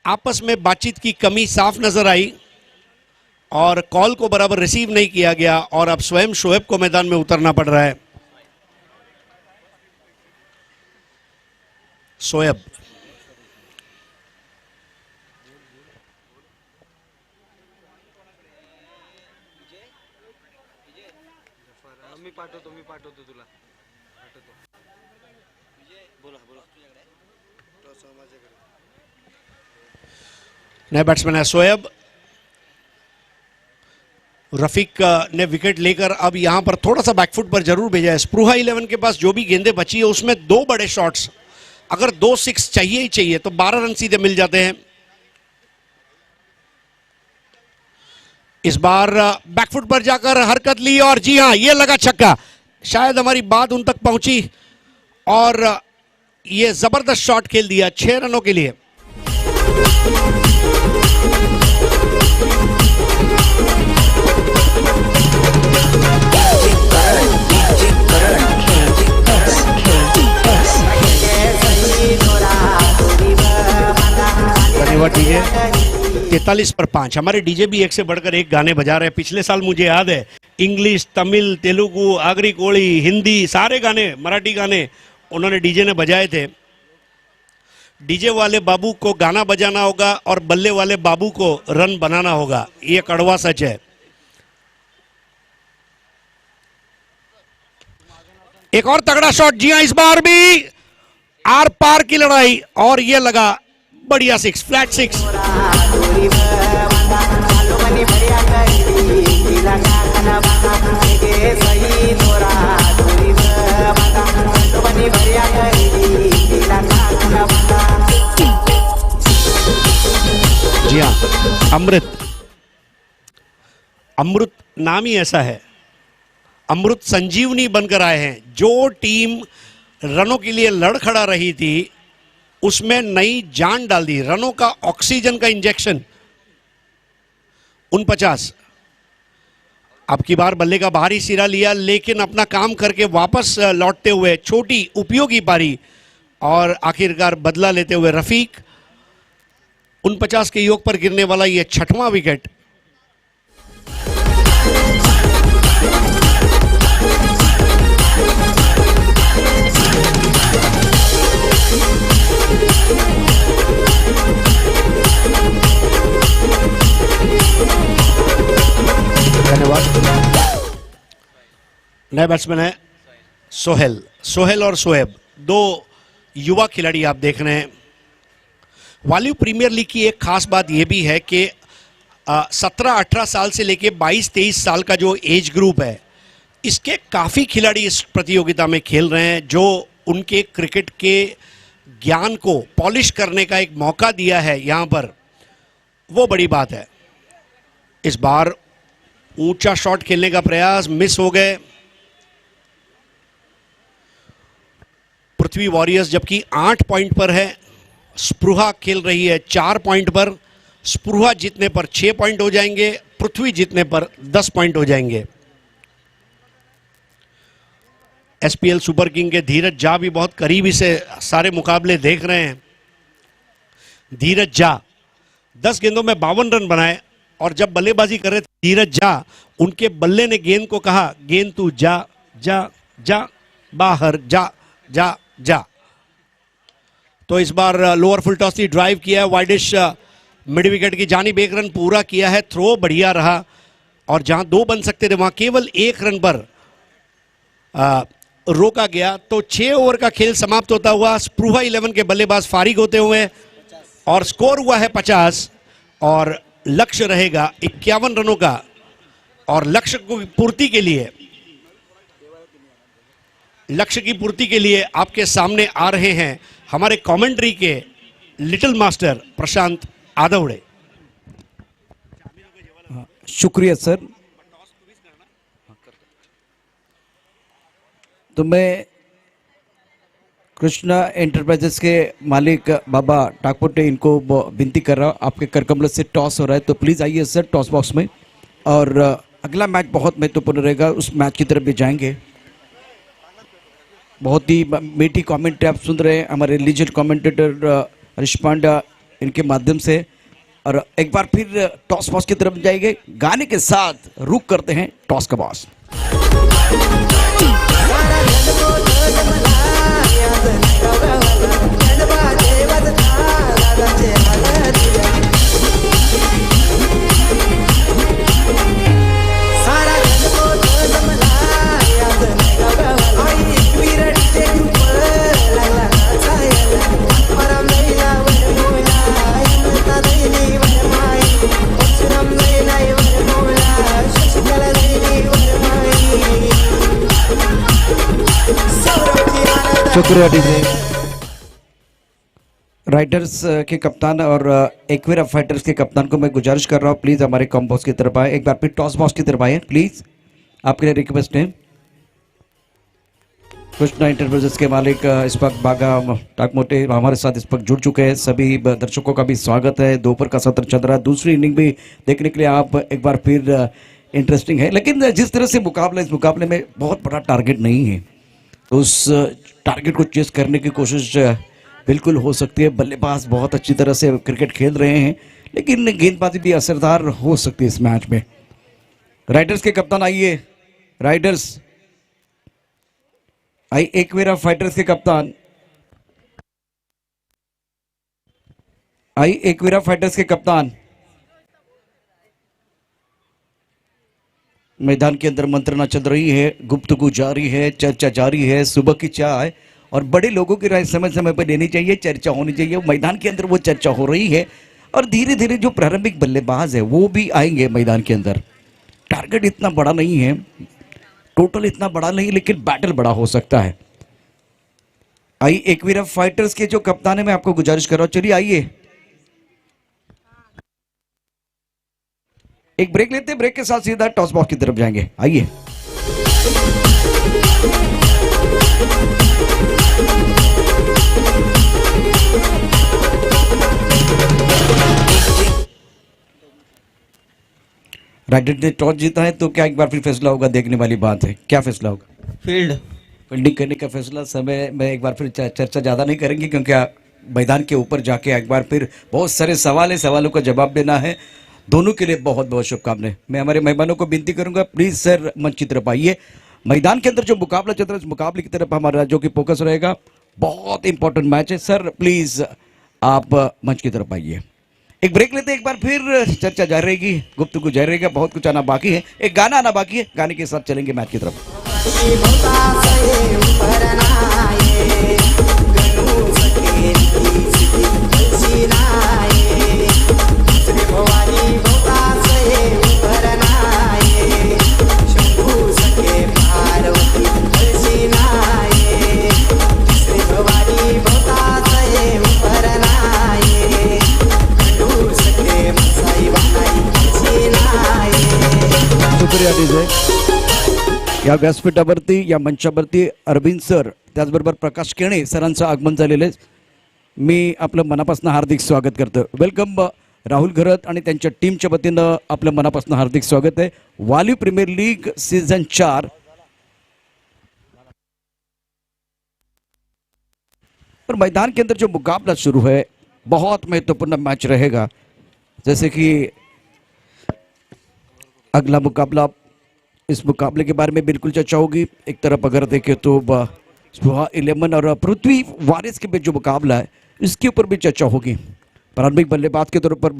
आपस में बातचीत की कमी साफ नजर आई और कॉल को बराबर रिसीव नहीं किया गया, और अब स्वयं शोएब को मैदान में उतरना पड़ रहा है। शोएब मी पाठवतो तुला नया बैट्समैन है शोएब। रफीक ने विकेट लेकर अब यहां पर थोड़ा सा बैकफुट पर जरूर भेजा है। स्पृहा 11 के पास जो भी गेंदें बची है उसमें 2 बड़े शॉट्स, अगर 2 6 चाहिए ही चाहिए तो 12 रन सीधे मिल जाते हैं। इस बार बैकफुट पर जाकर हरकत ली, और जी हां, ये लगा छक्का। शायद हमारी बात उन तक पहुंची और ये जबरदस्त शॉट खेल दिया 6 रनों के लिए। धन्यवाद डीजे। 43 पर 5। हमारे डीजे भी 1 से बढ़कर 1 गाने बजा रहे हैं। पिछले साल मुझे याद है इंग्लिश, तमिल, तेलुगु, आगरी कोली, हिंदी, सारे गाने, मराठी गाने उन्होंने डीजे ने बजाए थे। डीजे वाले बाबू को गाना बजाना होगा और बल्ले वाले बाबू को रन बनाना होगा, ये कड़वा सच है। एक और तगड़ा शॉट, जी हां, इस बार भी आर पार की लड़ाई, और ये लगा बढ़िया 6, फ्लैट 6। जी हाँ, अमृत नाम ही ऐसा है। अमृत संजीवनी बनकर आए हैं। जो टीम रनों के लिए लड़खड़ा रही थी उसमें नई जान डाल दी, रनों का ऑक्सीजन का इंजेक्शन। 49। अब की बार बल्ले का बाहरी सिरा लिया, लेकिन अपना काम करके वापस लौटते हुए छोटी उपयोगी पारी, और आखिरकार बदला लेते हुए रफीक 49 के योग पर गिरने वाला यह छठवां विकेट। धन्यवाद। नए बैट्समैन है सोहेल और शोएब, दो युवा खिलाड़ी आप देख रहे हैं। वालियो प्रीमियर लीग की एक खास बात यह भी है कि 17-18 साल से लेके 22-23 साल का जो एज ग्रुप है, इसके काफ़ी खिलाड़ी इस प्रतियोगिता में खेल रहे हैं, जो उनके क्रिकेट के ज्ञान को पॉलिश करने का एक मौका दिया है यहाँ पर, वो बड़ी बात है। इस बार ऊंचा शॉट खेलने का प्रयास मिस हो गए पृथ्वी वॉरियर्स, जबकि 8 पॉइंट पर है। स्पृहा खेल रही है 4 पॉइंट पर। स्पृहा जीतने पर 6 पॉइंट हो जाएंगे, पृथ्वी जीतने पर 10 पॉइंट हो जाएंगे। एसपीएल सुपर किंग के धीरज झा भी बहुत करीबी से सारे मुकाबले देख रहे हैं। धीरज झा 10 गेंदों में 52 रन बनाए, और जब बल्लेबाजी कर रहे थे धीरज झा, उनके बल्ले ने गेंद को कहा, गेंद तू जा जा जा बाहर जा जा जा। तो इस बार लोअर फुल टॉस की ड्राइव किया है, वाइडिश मिड विकेट की जानिब 1 रन पूरा किया है। थ्रो बढ़िया रहा, और जहां 2 बन सकते थे वहां केवल 1 रन पर रोका गया। तो 6 ओवर का खेल समाप्त होता हुआ स्पृहा 11 के बल्लेबाज फारिग होते हुए, और स्कोर हुआ है 50, और लक्ष्य रहेगा 51 रनों का। और लक्ष्य की पूर्ति के लिए आपके सामने आ रहे हैं हमारे कमेंट्री के लिटिल मास्टर प्रशांत आदवड़े। शुक्रिया सर। तो मैं कृष्णा एंटरप्राइजेस के मालिक बाबा टाकपोटे इनको विनती कर रहा हूँ, आपके करकमल से टॉस हो रहा है, तो प्लीज़ आइए सर टॉस बॉक्स में। और अगला मैच बहुत महत्वपूर्ण रहेगा, उस मैच की तरफ भी जाएंगे। बहुत ही मीठी कमेंट आप सुन रहे हैं हमारे लीजेंड कमेंटेटर हरीश पांड्या इनके माध्यम से। और एक बार फिर टॉस बॉक्स की तरफ जाएंगे, गाने के साथ रुक करते हैं टॉस का बॉस। शुक्रिया डीजे। राइडर्स के कप्तान और एक्वेरा फाइटर्स के कप्तान को मैं गुजारिश कर रहा हूँ, प्लीज़ हमारे कॉम्बॉक्स की तरफ आए, एक बार फिर टॉस बॉक्स की तरफ आए प्लीज़, आपके लिए रिक्वेस्ट है। कृष्णा एंटरप्राइजेस के मालिक इस वक्त बागा टाकमोटे हमारे साथ इस वक्त जुड़ चुके हैं। सभी दर्शकों का भी स्वागत है। दोपहर का सत्र चल रहा है, दूसरी इनिंग भी देखने के लिए आप एक बार फिर इंटरेस्टिंग है। लेकिन जिस तरह से मुकाबला, इस मुकाबले में बहुत बड़ा टारगेट नहीं है, तो उस टारगेट को चेस करने की कोशिश बिल्कुल हो सकती है। बल्लेबाज बहुत अच्छी तरह से क्रिकेट खेल रहे हैं, लेकिन गेंदबाजी भी असरदार हो सकती है इस मैच में। राइडर्स के कप्तान आइए, राइडर्स आई एक्वेरा फाइटर्स के कप्तान, आई एक्वेरा फाइटर्स के कप्तान मैदान के अंदर मंत्रणा चल रही है, गुफ्तगू जारी है, चर्चा जारी है। सुबह की चाय और बड़े लोगों की राय समय समय पर लेनी चाहिए, चर्चा होनी चाहिए। मैदान के अंदर वो चर्चा हो रही है, और धीरे धीरे जो प्रारंभिक बल्लेबाज है वो भी आएंगे मैदान के अंदर। टारगेट इतना बड़ा नहीं है, टोटल इतना बड़ा नहीं, लेकिन बैटल बड़ा हो सकता है। आई एक्वेरा फाइटर्स के जो कप्तान है, मैं आपको गुजारिश कर रहा हूं, चलिए आइए एक ब्रेक लेते हैं, ब्रेक के साथ सीधा टॉस बॉक्स की तरफ जाएंगे। आइए राइडर ने टॉस जीता है, तो क्या एक बार फिर फैसला होगा? देखने वाली बात है, क्या फैसला होगा? फील्डिंग करने का फैसला। समय में एक बार फिर चर्चा ज़्यादा नहीं करेंगे, क्योंकि मैदान के ऊपर जाके एक बार फिर बहुत सारे सवाल है, सवालों का जवाब देना है। दोनों के लिए बहुत बहुत शुभकामनाएं। मैं हमारे मेहमानों को विनती करूंगा, प्लीज सर मंच की तरफ आइए। मैदान के अंदर जो मुकाबला चल रहा है, उस मुकाबले की तरफ हमारा जो कि फोकस रहेगा। बहुत इंपॉर्टेंट मैच है सर, प्लीज आप मंच की तरफ आइए। एक ब्रेक लेते हैं, एक बार फिर चर्चा जारी रहेगी, गुफ्तगू जारी रहेगा। बहुत कुछ आना बाकी है, एक गाना आना बाकी है, गाने के साथ चलेंगे मैच की तरफ। शुक्रिया डीजे. या व्यासपीठावरती या मंचावरती अरविंद सर, त्याचबरोबर प्रकाश केणे सरांचं आगमन झालेलं आहे. मी आपलं मनापासून हार्दिक स्वागत करतो. वेलकम राहुल घरत आणि त्यांच्या टीमच्या वतीनं आपलं मनापासून हार्दिक स्वागत आहे. वाली प्रीमियर लीग सीझन 4 पर मैदान के अंदर जो मुकाबला शुरू है, बहुत महत्वपूर्ण मैच रहेगा. जैसे कि अगला मुकाबला, इस मुकाबले के बारे में बिल्कुल चर्चा होगी. एक तरफ अगर देखें तो सुहा 11 और पृथ्वी वारिस के बीच जो मुकाबला है, इसके ऊपर भी चर्चा होगी. प्रारंभिक बल्लेबाज के तौर पर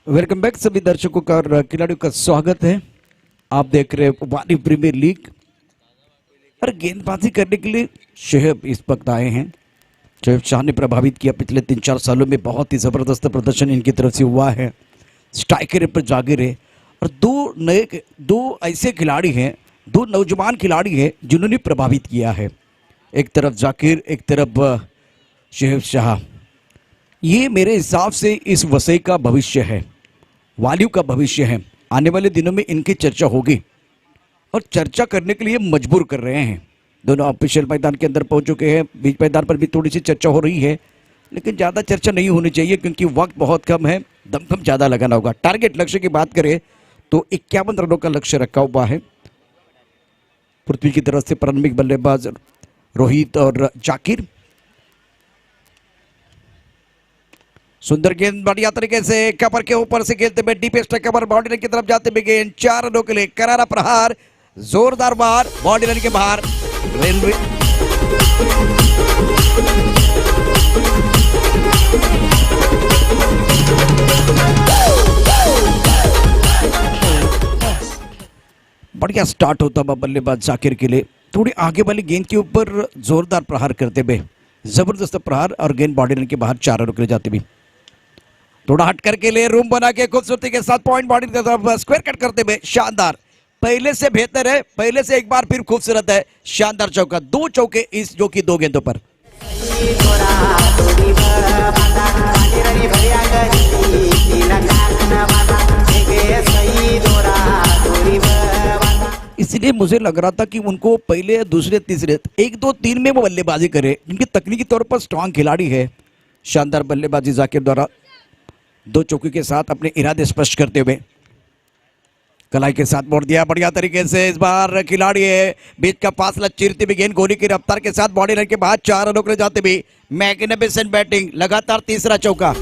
वेलकम बैक सभी दर्शकों का और खिलाड़ियों का स्वागत है. आप देख रहे हैं वाली प्रीमियर लीग और गेंदबाजी करने के लिए शोएब इस वक्त आए हैं. शोएब शाह ने प्रभावित किया पिछले 3-4 सालों में. बहुत ही ज़बरदस्त प्रदर्शन इनकी तरफ से हुआ है. स्ट्राइकर पर जागिर है और दो ऐसे खिलाड़ी हैं, दो नौजवान खिलाड़ी हैं जिन्होंने प्रभावित किया है. एक तरफ जाकिर, एक तरफ शोएब शाह. ये मेरे हिसाब से इस वसई का भविष्य है, वालियों का भविष्य है. आने वाले दिनों में इनकी चर्चा होगी और चर्चा करने के लिए मजबूर कर रहे हैं. दोनों ऑफिशियल मैदान के अंदर पहुंच चुके हैं. बीच मैदान पर भी थोड़ी सी चर्चा हो रही है, लेकिन ज़्यादा चर्चा नहीं होनी चाहिए क्योंकि वक्त बहुत कम है. दमखम ज़्यादा लगाना होगा. टारगेट लक्ष्य की बात करें तो 51 रनों का लक्ष्य रखा हुआ है. पृथ्वी की तरफ से प्रारंभिक बल्लेबाज रोहित और जाकिर. सुंदर गेंद बढ़िया तरीके से कवर के ऊपर से खेलते हुए डीपेस्ट कवर बाउंड्री की तरफ जाते हुए गेंद 4 रनों के लिए. करारा प्रहार, जोरदार बार बाउंड्री के बाहर. रेलवे बढ़िया स्टार्ट होता हुआ बल्लेबाज जाकिर के लिए. थोड़ी आगे वाली गेंद के ऊपर जोरदार प्रहार करते हुए, जबरदस्त प्रहार और गेंद बाउंड्री के बाहर 4 रनों के लिए जाते हुए. थोड़ा हट करके ले रूम बना के खूबसूरती के साथ पॉइंट बॉडी की तरफ स्क्वायर कट करते हुए शानदार. पहले से बेहतर है, पहले से एक बार फिर खूबसूरत है. शानदार चौका. 2 चौके इस जो कि 2 गेंदों पर. इसलिए मुझे लग रहा था कि उनको पहले, दूसरे, तीसरे 1, 2, 3 में वो बल्लेबाजी करे. इनकी तकनीकी तौर पर स्ट्रांग खिलाड़ी है. शानदार बल्लेबाजी जाकिर द्वारा 2 चौके के साथ अपने इरादे स्पष्ट करते हुए कलाई के साथ मोड़ दिया बढ़िया तरीके से. इस बार खिलाड़ी है बीच का फासला चीरते हुए गेंद गोली की रफ्तार के साथ बॉडी लाइन के बाद 4 रनों के लिए जाते हुए मैग्निफिसेंट बैटिंग. लगातार तीसरा चौका.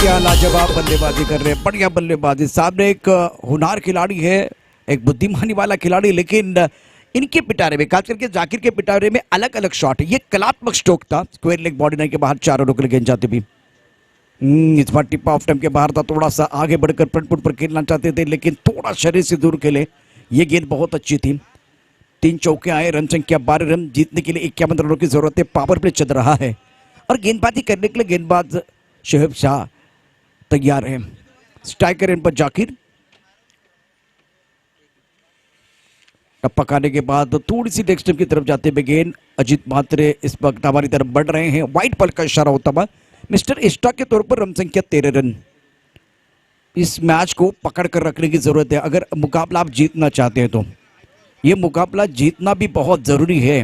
क्या लाजवाब बल्लेबाजी कर रहे हैं, बढ़िया बल्लेबाजी. सामने एक होनहार खिलाड़ी है, एक बुद्धिमानी वाला खिलाड़ी, लेकिन इनके पिटारे में, खास करके जाकिर के पिटारे में अलग अलग शॉट है. ये कलात्मक स्ट्रोक था. स्क्वायर लेग बॉडी लाइन के बाहर 4 रनों के लिए गेंद जाते भी. इस बार टिप ऑफ टाइम के बाहर था. थोड़ा सा आगे बढ़कर फ्रंट फुट पर खेलना चाहते थे, लेकिन थोड़ा शरीर से दूर खेले. ये गेंद बहुत अच्छी थी. 3 चौके आए. रन संख्या 12 रन. जीतने के लिए 51 रनों की जरूरत है. पावर प्ले चल रहा है और गेंदबाजी करने के लिए गेंदबाज शोएब शाह तैयार है. स्ट्राइकर इन पर जाकिर. टप्पा खाने के बाद थोड़ी सी नेक्स्ट की तरफ जाते हुए गेंद अजीत मात्रे इस वक्त हमारी तरफ बढ़ रहे हैं। व्हाइट बॉल का इशारा होता हुआ मिस्टर एक्स्ट्रा के तौर पर रन संख्या 13 रन। इस मैच को पकड़ कर रखने की जरूरत है अगर मुकाबला आप जीतना चाहते हैं तो। ये मुकाबला जीतना भी बहुत जरूरी है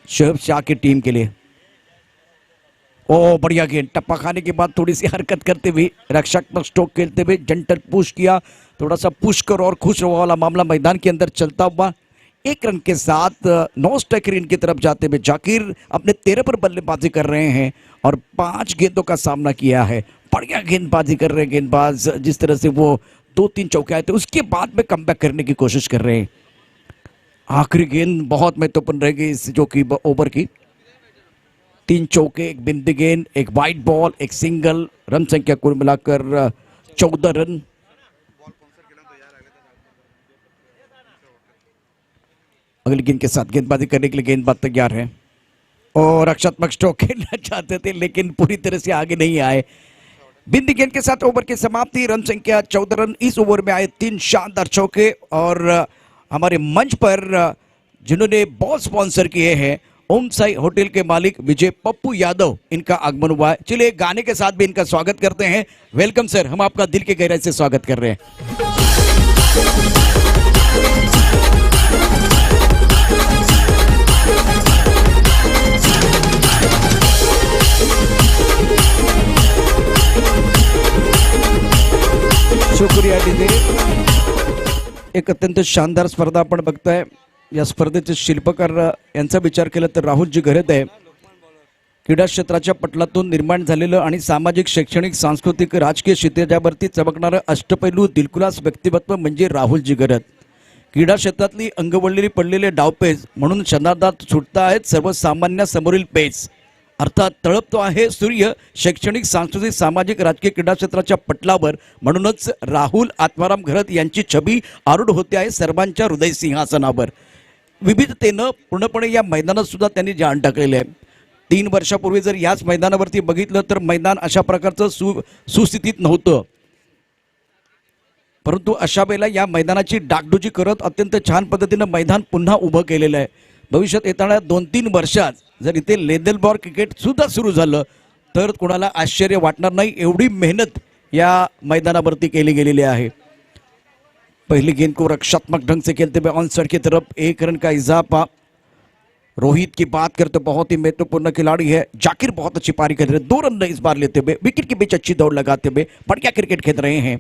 शोएब शाह की टीम के लिए। ओ बढ़िया गेंद, टप्पा खाने के बाद थोड़ी सी हरकत करते हुए रक्षात्मक स्ट्रोक खेलते हुए जंटर पुश किया, थोड़ा सा पुश कर और खुश वाला मामला मैदान के अंदर चलता हुआ। एक रन के साथ नौ स्ट्राइकर इनकी तरफ जाते हुए जाकिर अपने 13 पर बल्लेबाजी कर रहे हैं और 5 गेंदों का सामना किया है। बढ़िया गेंदबाजी कर रहे हैं गेंदबाज, जिस तरह से वो 2-3 चौके आए थे उसके बाद में कमबैक करने की कोशिश कर रहे हैं। आखिरी गेंद बहुत महत्वपूर्ण रहेगी इस जो कि ओवर की। 3 चौके, एक बिंदी गेंद, एक वाइट बॉल, एक सिंगल, रन संख्या कुल मिलाकर 14 रन। अगली गेंद के साथ गेंदबाजी करने के लिए गेंदबाज तैयार है और रक्षात्मक स्ट्रोक खेलना चाहते थे लेकिन पूरी तरह से आगे नहीं आए। बिंदी गेंद के साथ ओवर की समाप्ति, रन संख्या 14 रन। इस ओवर में आए 3 शानदार चौके और हमारे मंच पर जिन्होंने बॉल स्पॉन्सर किए हैं ओम साई होटल के मालिक विजय पप्पू यादव, इनका आगमन हुआ है। चलिए गाने के साथ भी इनका स्वागत करते हैं। वेलकम सर, हम आपका दिल के गहराई से स्वागत कर रहे हैं। शुक्रिया डीजे। एक अत्यंत शानदार स्पर्धा आपण बघताय। या स्पर्धेचे शिल्पकार यांचा विचार केला तर राहुलजी घरत आहे। क्रीडा क्षेत्राच्या पटलातून निर्माण झालेलं आणि सामाजिक, शैक्षणिक, सांस्कृतिक, राजकीय क्षितिजावरती चमकणारं अष्टपैलू दिलखुलास व्यक्तिमत्व म्हणजे राहुलजी घरत। क्रीडा क्षेत्रातली अंगवळलेली पडलेले डावपेच म्हणून क्षणार्धात सुटता आहेत सर्वसामान्य समोरील पेच। अर्थात तळपतो आहे सूर्य शैक्षणिक, सांस्कृतिक, सामाजिक, राजकीय, क्रीडा क्षेत्राच्या पटलावर। म्हणूनच राहुल आत्माराम घरत यांची छबी आरूढ होते आहे सर्वांच्या हृदय सिंहासनावर। विविधतेनं पूर्णपणे या मैदानात सुद्धा त्यांनी जाण टाकलेले आहे। 3 वर्षापूर्वी जर याच मैदानावरती बघितलं तर मैदान अशा प्रकारचं सुस्थितीत नव्हतं, परंतु अशा वेळेला या मैदानाची डागडुजी करत अत्यंत छान पद्धतीनं मैदान पुन्हा उभं केलेलं आहे। भविष्यात येणाऱ्या 2-3 वर्षात जर इथे लेदल बॉल क्रिकेट सुद्धा सुरू झालं तर कोणाला आश्चर्य वाटणार नाही, एवढी मेहनत या मैदानावरती केली गेलेली आहे। पहली गेंद को रक्षात्मक ढंग से खेलते हुए ऑन साइड की तरफ 1 रन का इजाफा। रोहित की बात करते बहुत ही महत्वपूर्ण खिलाड़ी है जाकिर, बहुत अच्छी पारी खेल रहे हैं। 2 रन इस बार लेते हुए विकेट के बीच अच्छी दौड़ लगाते हुए बढ़िया क्रिकेट खेल रहे हैं।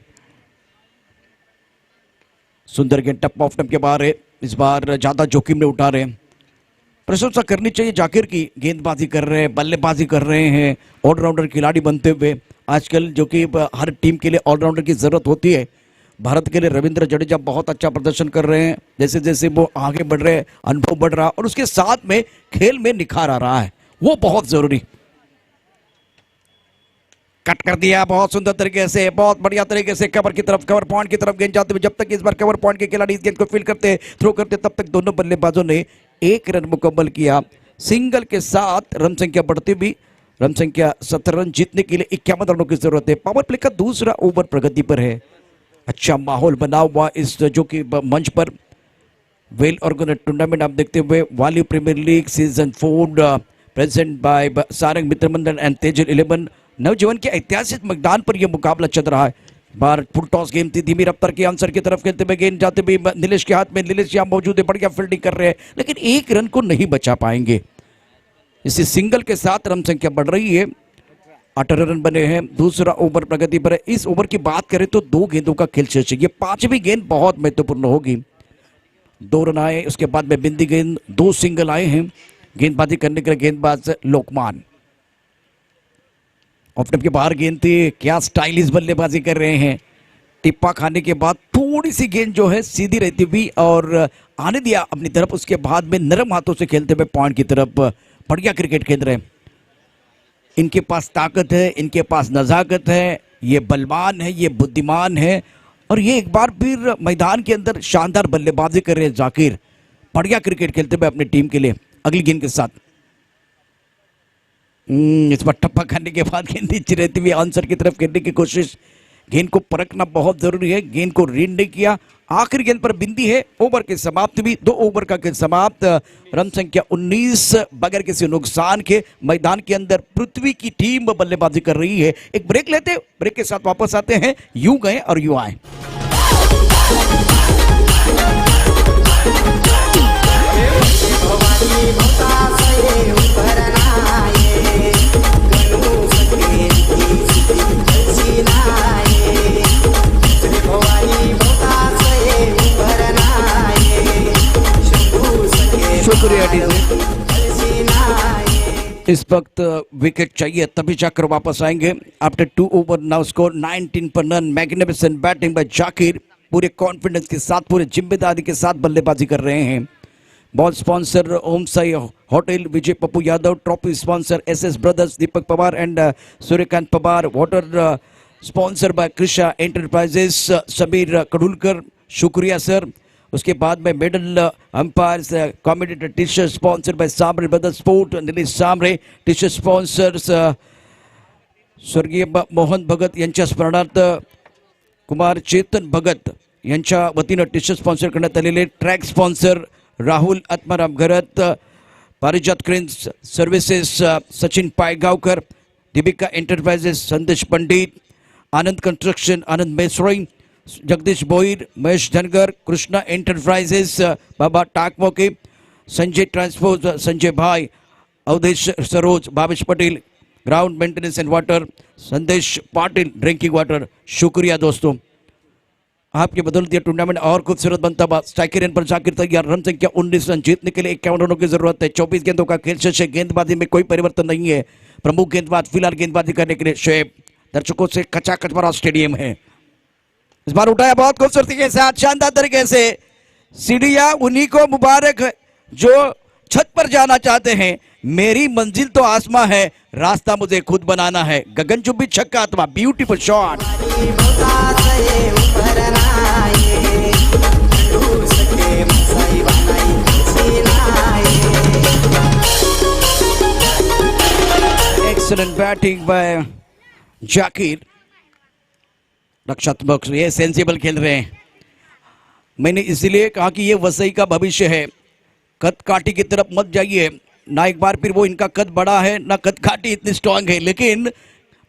सुंदर गेंद टप ऑफ के बाहर है, इस बार ज्यादा जोखिम में उठा रहे हैं। प्रशंसा करनी चाहिए जाकिर की, गेंदबाजी कर रहे हैं, बल्लेबाजी कर रहे हैं, ऑलराउंडर खिलाड़ी बनते हुए। आजकल जो कि हर टीम के लिए ऑलराउंडर की जरूरत होती है। भारत के लिए रविंद्र जडेजा बहुत अच्छा प्रदर्शन कर रहे हैं। जैसे जैसे वो आगे बढ़ रहे हैं अनुभव बढ़ रहा और उसके साथ में खेल में निखार आ रहा है, वो बहुत जरूरी। कट कर दिया बहुत सुंदर तरीके से, बहुत बढ़िया तरीके से कवर की तरफ, कवर पॉइंट की तरफ गेंद जाते हुए। जब तक इस बार कवर पॉइंट के खिलाड़ी इस गेंद को फील्ड करते थ्रो करते तब तक दोनों बल्लेबाजों ने 1 रन मुकम्मल किया। सिंगल के साथ रन संख्या बढ़ती भी, रन संख्या 17 रन। जीतने के लिए 51 रनों की जरूरत है। पावर प्ले का दूसरा ओवर प्रगति पर है। अच्छा माहौल बना हुआ इस जो कि मंच पर वेल ऑर्गेनाइज्ड टूर्नामेंट आप देखते हुए। वाली premier league season 4 present by Sarang Mitra Mandal and Tejal 11 Navjeevan के ऐतिहासिक मैदान पर यह मुकाबला चल रहा है। बार फुल टॉस गेम थी, धीमी रफ्तार की आंसर की तरफ खेलते हुए गेंद जाते हुए नीलेश के हाथ में। नीलेश यहाँ मौजूद है, बढ़िया फील्डिंग कर रहे हैं लेकिन 1 रन को नहीं बचा पाएंगे। इसी सिंगल के साथ रन संख्या बढ़ रही है, 18 रन बने हैं। दूसरा ओवर प्रगति पर है। इस ओवर की बात करें तो 2 गेंदों का खेल शेष है। ये 5वीं गेंद बहुत महत्वपूर्ण होगी। 2 रन आए, उसके बाद में बिंदी गेंद, 2 सिंगल आए हैं। गेंदबाजी करने के लिए गेंदबाज लोकमान। ऑफ के बाहर गेंद थी, क्या स्टाइलिश बल्लेबाजी कर रहे हैं। टिप्पा खाने के बाद थोड़ी सी गेंद जो है सीधी रहती हुई और आने दिया अपनी तरफ, उसके बाद में नरम हाथों से खेलते हुए पॉइंट की तरफ बढ़िया क्रिकेट खेल रहे हैं। इनके पास ताकत है, इनके पास नजाकत है, ये बलवान है, ये बुद्धिमान है और ये एक बार फिर मैदान के अंदर शानदार बल्लेबाजी कर रहे हैं जाकिर, बढ़िया क्रिकेट खेलते हुए अपनी टीम के लिए। अगली गेंद के साथ इस बार टप्पा खाने के बाद गेंद नीचे रहती हुई आंसर की तरफ खेलने की कोशिश। गेंद को परखना बहुत जरूरी है, गेंद को रीड नहीं किया, आखिरी गेंद पर बिंदी है। ओवर की समाप्ति भी 2 ओवर का खेल समाप्त। रन संख्या 19 बगैर किसी नुकसान के मैदान के अंदर पृथ्वी की टीम बल्लेबाजी कर रही है। एक ब्रेक लेते, ब्रेक के साथ वापस आते हैं। यूं गए और यूं आए। शुक्रिया डीजे। इस वक्त विकेट चाहिए तभी जाकर वापस आएंगे। आफ्टर 2 ओवर नाउ स्कोर 19 पर none. Magnificent batting by Zakir. पूरे कॉन्फिडेंस के साथ, पूरे जिम्मेदारी के साथ बल्लेबाजी कर रहे हैं। Ball sponsor Om Sai hotel, Vijay Pappu Yadav. Trophy sponsor SS brothers, Deepak Pawar and Suryakant Pawar. Water sponsor by Krisha enterprises, Sameer Kadulkar. शुक्रिया सर। उसके बाद में medal umpires commentator T shirt sponsor by Samre brothers sport, Nilesh Samre. T shirt sponsors स्वर्गीय मोहन भगत यांच्या स्मरणार्थ कुमार चेतन भगत यांच्या वतीनं टी शर्ट स्पॉन्सर करण्यात आलेले। Track sponsor Rahul Atmaram Gharat. Parijat cranes services Sachin Paigaonkar. Deepika enterprises Sandesh Pandit. Anand construction Anand Mesroi. Jagdish Boir, Mahesh Dhangar. Krishna enterprises Baba Takmoke. Sanjay transport Sanjay Bhai. Avdhesh Saroj, Bhavesh Patel. Ground maintenance and water Sandesh Patil, drinking water. शुक्रिया दोस्तों, आपके बदौलत ये टूर्नामेंट और खूबसूरत बनता हुआ। स्ट्राइकर एंड पर जाकिर तैयार। रन संख्या 19 रन। जीतने के लिए 51 रनों की जरूरत है। 24 गेंदों का खेल शेष है। गेंदबाजी में कोई परिवर्तन नहीं है। प्रमुख गेंदबाज फिलहाल गेंदबाजी करने के लिए शोएब। दर्शकों से खचाखच भरा स्टेडियम है। इस बार उठाया बहुत खूबसूरती के साथ, शानदार तरीके से। सीढ़ियां उन्हीं को मुबारक है जो छत पर जाना चाहते हैं। मेरी मंजिल तो आसमां है, रास्ता मुझे खुद बनाना है। गगनचुंबी छक्का अथवा beautiful shot. Excellent batting by Zakir. रक्षात्मक, ये सेंसिबल खेल रहे हैं। मैंने इसलिए कहा कि ये वसई का भविष्य है। कद काठी की तरफ मत जाइए ना। एक बार फिर वो इनका कद बड़ा है ना कद काठी इतनी स्ट्रांग है, लेकिन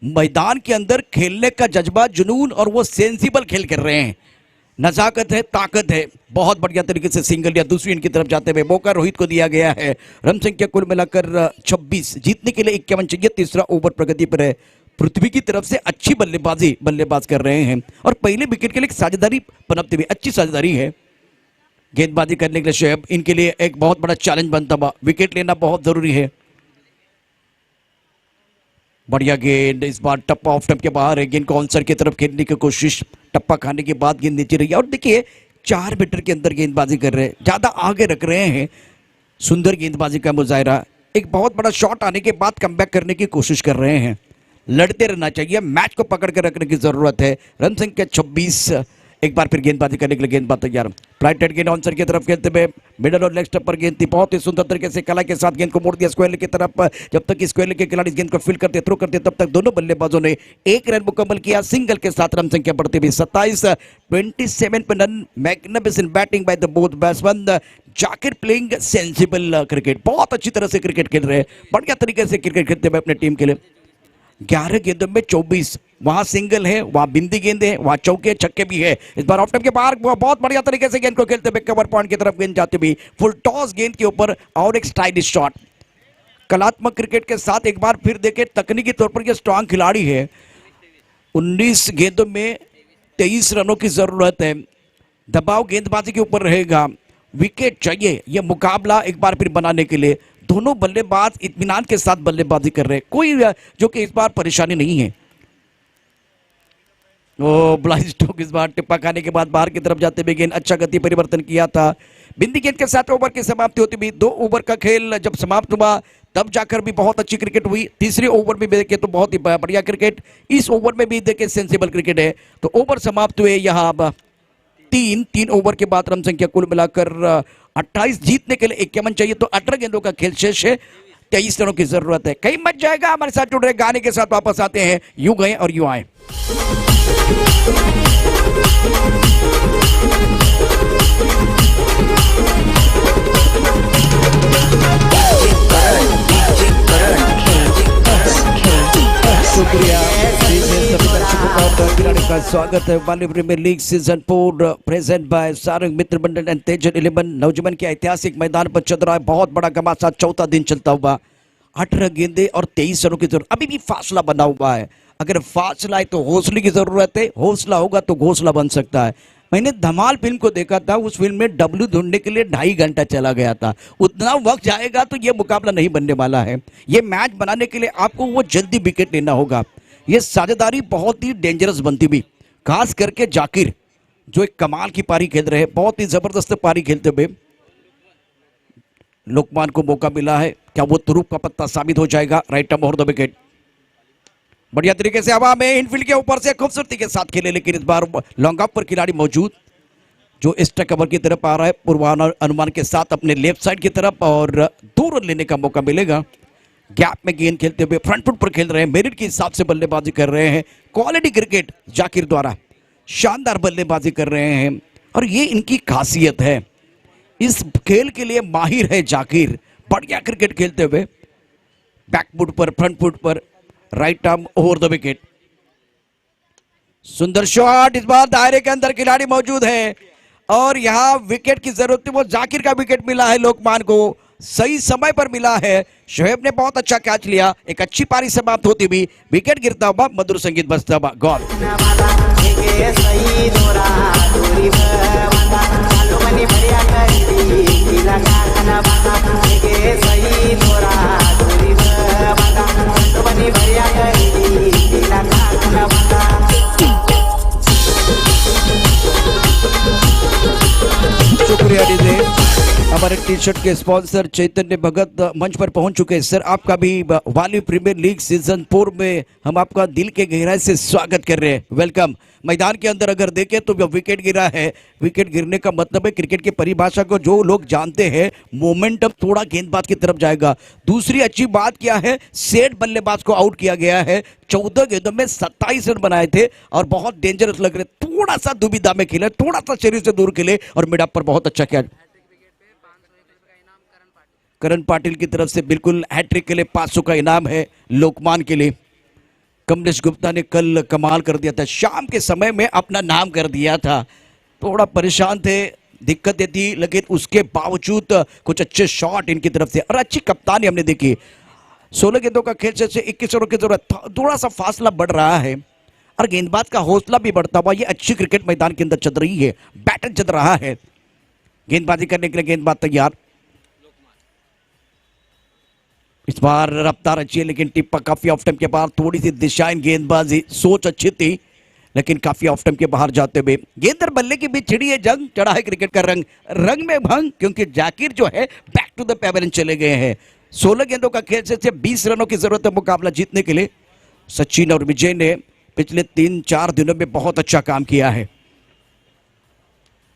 मैदान के अंदर खेलने का जज्बा, जुनून और वो सेंसिबल खेल कर रहे हैं। नजाकत है, ताकत है। बहुत बढ़िया तरीके से सिंगल या दूसरी इनकी तरफ जाते हुए मौका रोहित को दिया गया है। रन संख्या कुल मिलाकर 26। जीतने के लिए 51 चाहिए। तीसरा ओवर प्रगति पर है। पृथ्वी की तरफ से अच्छी बल्लेबाज कर रहे हैं और पहले विकेट के लिए एक साझेदारी पनपती हुई अच्छी साझेदारी है। गेंदबाजी करने के लिए शोएब, इनके लिए एक बहुत बड़ा चैलेंज बनता हुआ। विकेट लेना बहुत जरूरी है। बढ़िया गेंद, इस बार टप्पा ऑफ स्टंप के बाहर है। गेंद को आंसर की तरफ खेलने की कोशिश। टप्पा खाने के बाद गेंद नीचे रही है और देखिए 4 मीटर के अंदर गेंदबाजी कर रहे हैं, ज्यादा आगे रख रहे हैं। सुंदर गेंदबाजी का मुजाहिरा। एक बहुत बड़ा शॉट आने के बाद कमबैक करने की कोशिश कर रहे हैं। लड़ते रहना चाहिए, मैच को पकड़ कर रखने की जरूरत है। रन संख्या 26। एक बार फिर गेंदबाजी करने के लिए गेंदबाज तैयार। फ्लाइट गेंद आंसर की तरफ खेलते हुए मिडल और लेग स्टंप पर गेंद थी। बहुत ही सुंदर तरीके से कला के साथ गेंद को मोड़ दिया स्क्वायर की तरफ। जब तक स्क्वायर के खिलाड़ी गेंद को फील करते थ्रो करते तब तक दोनों बल्लेबाजों ने 1 रन मुकम्मल किया। सिंगल के साथ रन संख्या बढ़ती हुई 27। 27 पर run. Magnificent batting by the both batsman. Zakir playing sensible cricket, बहुत अच्छी तरह से क्रिकेट खेल रहे हैं। बढ़िया तरीके से क्रिकेट खेलते हुए अपने टीम के लिए। 11 गेंदों में 24। वहां सिंगल है, वहां बिंदी गेंद है, वहां चौके छक्के भी है। इस बार ऑफ टाइम के बाहर बहुत बढ़िया तरीके से गेंद को खेलते हुए कवर पॉइंट की तरफ गेंद जाती हुई। फुल टॉस गेंद के ऊपर और एक स्टाइलिश शॉट। कलात्मक क्रिकेट के साथ एक बार फिर देखें, तकनीकी तौर पर यह स्ट्रांग खिलाड़ी है। 19 गेंदों में 23 रनों की जरूरत है। दबाव गेंदबाजी के ऊपर रहेगा। विकेट चाहिए यह मुकाबला एक बार फिर बनाने के लिए। दोनों बल्लेबाज इत्मीनान के साथ बल्लेबाजी कर रहे हैं, कोई जो कि इस बार परेशानी नहीं है। ओ ब्लाइंड स्ट्रोक इस बार टिप्पा खाने के बाद बाहर की तरफ जाते हुए गेंद अच्छा गति परिवर्तन किया था। बिंदी गेंद के साथ ओवर की समाप्ति होती हुई 2 ओवर का खेल जब समाप्त हुआ तब जाकर भी बहुत अच्छी क्रिकेट हुई। तीसरे ओवर में भी देखे तो बहुत ही बढ़िया क्रिकेट। इस ओवर में भी देखे सेंसिबल क्रिकेट है। तो ओवर समाप्त हुए यहाँ अब 3 ओवर के बाद रन संख्या कुल मिलाकर 28। जीतने के लिए 51 चाहिए तो 18 गेंदों का खेल शेष है। 23 रनों की जरूरत है। कहीं मच जाएगा। हमारे साथ जुड़ रहे गाने के साथ वापस आते हैं, यूं गए और यूं आए। शुक्रिया सभी दर्शकों का स्वागत है। वाली premier league season 4 present by Sarang Mitra Mandal and तेजन 11 नौजवान के ऐतिहासिक मैदान पर चल रहा है बहुत बड़ा घमासान। चौथा दिन चलता हुआ 18 गेंदे और 23 रनों की जरूरत। अभी भी फासला बना हुआ है। अगर फासला है तो हौसले की जरूरत है, हौसला होगा तो घोंसला बन सकता है। मैंने धमाल फिल्म को देखा था, उस फिल्म में डब्ल्यू ढूंढने के लिए 2.5 घंटा चला गया था। उतना वक्त जाएगा तो ये मुकाबला नहीं बनने वाला है। ये मैच बनाने के लिए आपको वो जल्दी विकेट लेना होगा। ये साझेदारी बहुत ही डेंजरस बनती हुई, खास करके जाकिर जो एक कमाल की पारी खेल रहे हैं, बहुत ही जबरदस्त पारी खेलते हुए लोकमान को मौका मिला है। क्या वो तुरुप का पत्ता साबित हो जाएगा? Right arm over the wicket, बढ़िया तरीके से हवा में इनफील्ड के ऊपर से खूबसूरती के साथ खेले, लेकिन इस बार लॉन्ग ऑफ पर खिलाड़ी मौजूद जो इस कवर की तरफ आ रहा है पूर्वानुमान के साथ अपने लेफ्ट साइड की तरफ, और 2 रन लेने का मौका मिलेगा। गैप में गेंद खेलते हुए फ्रंट फुट पर खेल रहे हैं, मेरिट के हिसाब से बल्लेबाजी कर रहे हैं। क्वालिटी क्रिकेट जाकिर द्वारा शानदार बल्लेबाजी कर रहे हैं और ये इनकी खासियत है। इस खेल के लिए माहिर है जाकिर, बढ़िया क्रिकेट खेलते हुए बैक फुट पर फ्रंट फुट पर right arm over the wicket. सुंदर शॉट, इस बार दायरे के अंदर खिलाड़ी मौजूद है और यहां विकेट की जरूरत थी, वो जाकिर का विकेट मिला है। लोकमान को सही समय पर मिला है। शोएब ने बहुत अच्छा कैच लिया। एक अच्छी पारी समाप्त होती हुई विकेट गिरता हुआ मधुर संगीत बजता हुआ गॉल। शुक्रिया डीजे। हमारे टी शर्ट के स्पॉन्सर चैतन्य भगत मंच पर पहुंच चुके हैं। सर, आपका भी वाली प्रीमियर लीग सीजन 4 में हम आपका दिल के गहराई से स्वागत कर रहे हैं। वेलकम। मैदान के अंदर अगर देखें तो विकेट गिरा है। विकेट गिरने का मतलब है क्रिकेट की परिभाषा को जो लोग जानते हैं, मोमेंटम थोड़ा गेंदबाज की तरफ जाएगा। दूसरी अच्छी बात क्या है, सेठ बल्लेबाज को आउट किया गया है। 14 गेंदों में 27 रन बनाए थे और बहुत डेंजरस लग रहे। थोड़ा सा दुविधा में खेले, थोड़ा सा शरीर से दूर खेले और मिड अप पर बहुत अच्छा किया। करण पाटिल की तरफ से बिल्कुल हैट्रिक के लिए 500 का इनाम है लोकमान के लिए। कमलेश गुप्ता ने कल कमाल कर दिया था, शाम के समय में अपना नाम कर दिया था। थोड़ा परेशान थे, दिक्कतें थी, लेकिन उसके बावजूद कुछ अच्छे शॉट इनकी तरफ से और अच्छी कप्तानी हमने देखी। 16 गेंदों का खेल से 21 रनों की जरूरत, थोड़ा सा फासला बढ़ रहा है और गेंदबाज का हौसला भी बढ़ता हुआ। ये अच्छी क्रिकेट मैदान के अंदर चल रही है, बैटन चल रहा है, गेंदबाजी करने के लिए गेंदबाज तैयार। इस बार रफ्तार अच्छी है, लेकिन टिप्पा काफी ऑफ टाइम के बाहर, थोड़ी सी दिशाहीन गेंदबाजी, सोच अच्छी थी लेकिन काफी ऑफ टाइम के बाहर जाते हुए। गेंद और बल्ले के बीच छिड़ी है जंग, चढ़ा है क्रिकेट का रंग, रंग में भंग, क्योंकि जाकिर जो है बैक टू द पेवेलियन चले गए हैं। 16 गेंदों का खेल से 20 रनों की जरूरत है मुकाबला जीतने के लिए। सचिन और विजय ने पिछले 3-4 दिनों में बहुत अच्छा काम किया है।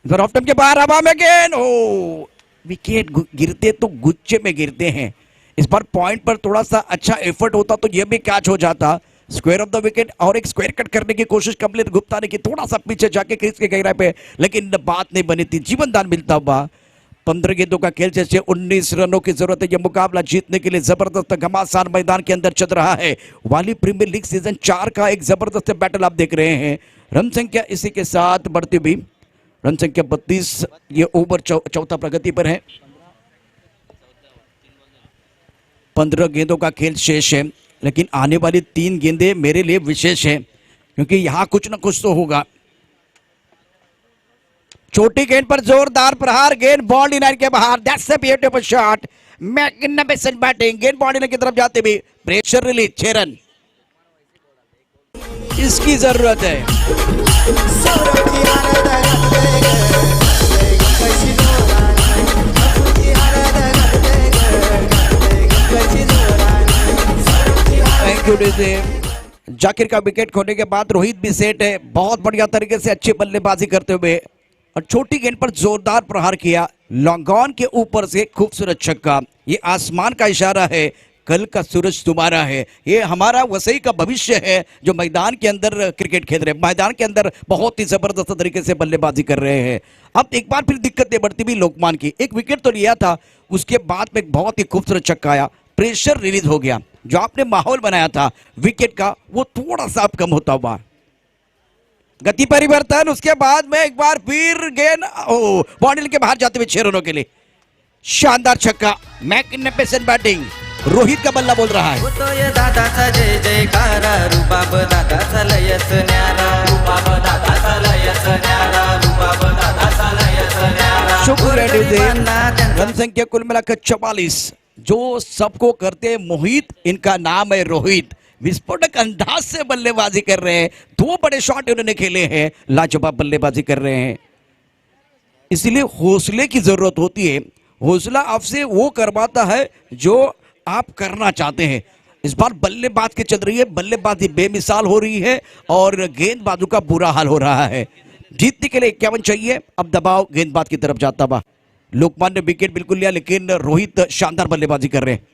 ऑफ टाइम के बाहर हवा में गेंद, ओ विकेट गिरते तो गुच्छे में गिरते हैं। इस बार पॉइंट पर थोड़ा सा अच्छा एफर्ट होता तो यह भी कैच हो जाता। स्क्वायर ऑफ द विकेट और एक स्क्वायर कट करने की कोशिश कमलेश गुप्ता ने की, थोड़ा सा पीछे जाके क्रीज के गहराई पे, लेकिन बात नहीं बनी थी। जीवन दान मिलता हुआ 15 गेंदों का खेल जैसे 19 रनों की जरूरत है। यह मुकाबला जीतने के लिए जबरदस्त घमासान मैदान के अंदर चल रहा है। वाली प्रीमियर लीग सीजन 4 का एक जबरदस्त बैटल आप देख रहे हैं। रन संख्या इसी के साथ बढ़ती हुई, रन संख्या 32, ये ओवर चौथा प्रगति पर है। 15 गेंदों का खेल शेष है, लेकिन आने वाली 3 गेंदें मेरे लिए विशेष है, क्योंकि यहां कुछ ना कुछ तो होगा। छोटी गेंद पर जोरदार प्रहार, गेंद बाउंड्री लाइन के बाहर। That's a beautiful shot, magnificent batting, गेंद बाउंड्री लाइन की तरफ जाते भी प्रेशर रिलीज, 6 रन इसकी जरूरत है। Thank you DJ. जाकिर का विकेट खोने के बाद रोहित भी सेट है, बहुत बढ़िया तरीके से अच्छी बल्लेबाजी करते हुए और छोटी गेंद पर जोरदार प्रहार किया, लॉन्ग ऑन के ऊपर से खूबसूरत छक्का। ये आसमान का इशारा है कल का सूरज तुम्हारा है। ये हमारा वसई का भविष्य है जो मैदान के अंदर क्रिकेट खेल रहे हैं, मैदान के अंदर बहुत ही जबरदस्त तरीके से बल्लेबाजी कर रहे हैं। अब एक बार फिर दिक्कतें बढ़ती भी लोकमान की, एक विकेट तो लिया था, उसके बाद में एक बहुत ही खूबसूरत छक्का आया, प्रेशर रिलीज हो गया, जो आपने माहौल बनाया था विकेट का वो थोड़ा सा अब कम होता हुआ। गति परिवर्तन, उसके बाद में एक बार फिर गेंद बाउंड्री के बाहर जाते हुए 6 रनों के लिए शानदार छक्का, मैग्निफिसेंट बैटिंग, रोहित का बल्ला बोल रहा है। होतोय दादाचा जय जयकारा, रुबाब दादाचा लयच न्यारा, रुबाब दादाचा लयच न्यारा, रुबाब दादाचा लयच न्यारा। शुक्र है। रन संख्या कुल मिलाकर 44, जो सबको करते हैं मोहित, इनका नाम है रोहित। विस्फोटक अंदाज से बल्लेबाजी कर रहे हैं, 2 बड़े शॉट उन्होंने खेले हैं, लाजवाब बल्लेबाजी कर रहे हैं। इसलिए हौसले की जरूरत होती है, हौसला आपसे वो करवाता है जो आप करना चाहते हैं। इस बार बल्लेबाज के चल रही है, बल्लेबाजी बेमिसाल हो रही है और गेंदबाजों का बुरा हाल हो रहा है। जीतने के लिए 51 चाहिए, अब दबाव गेंदबाज की तरफ जाता हुआ। लोकमान ने विकेट बिल्कुल लिया, लेकिन रोहित शानदार बल्लेबाजी कर रहे हैं।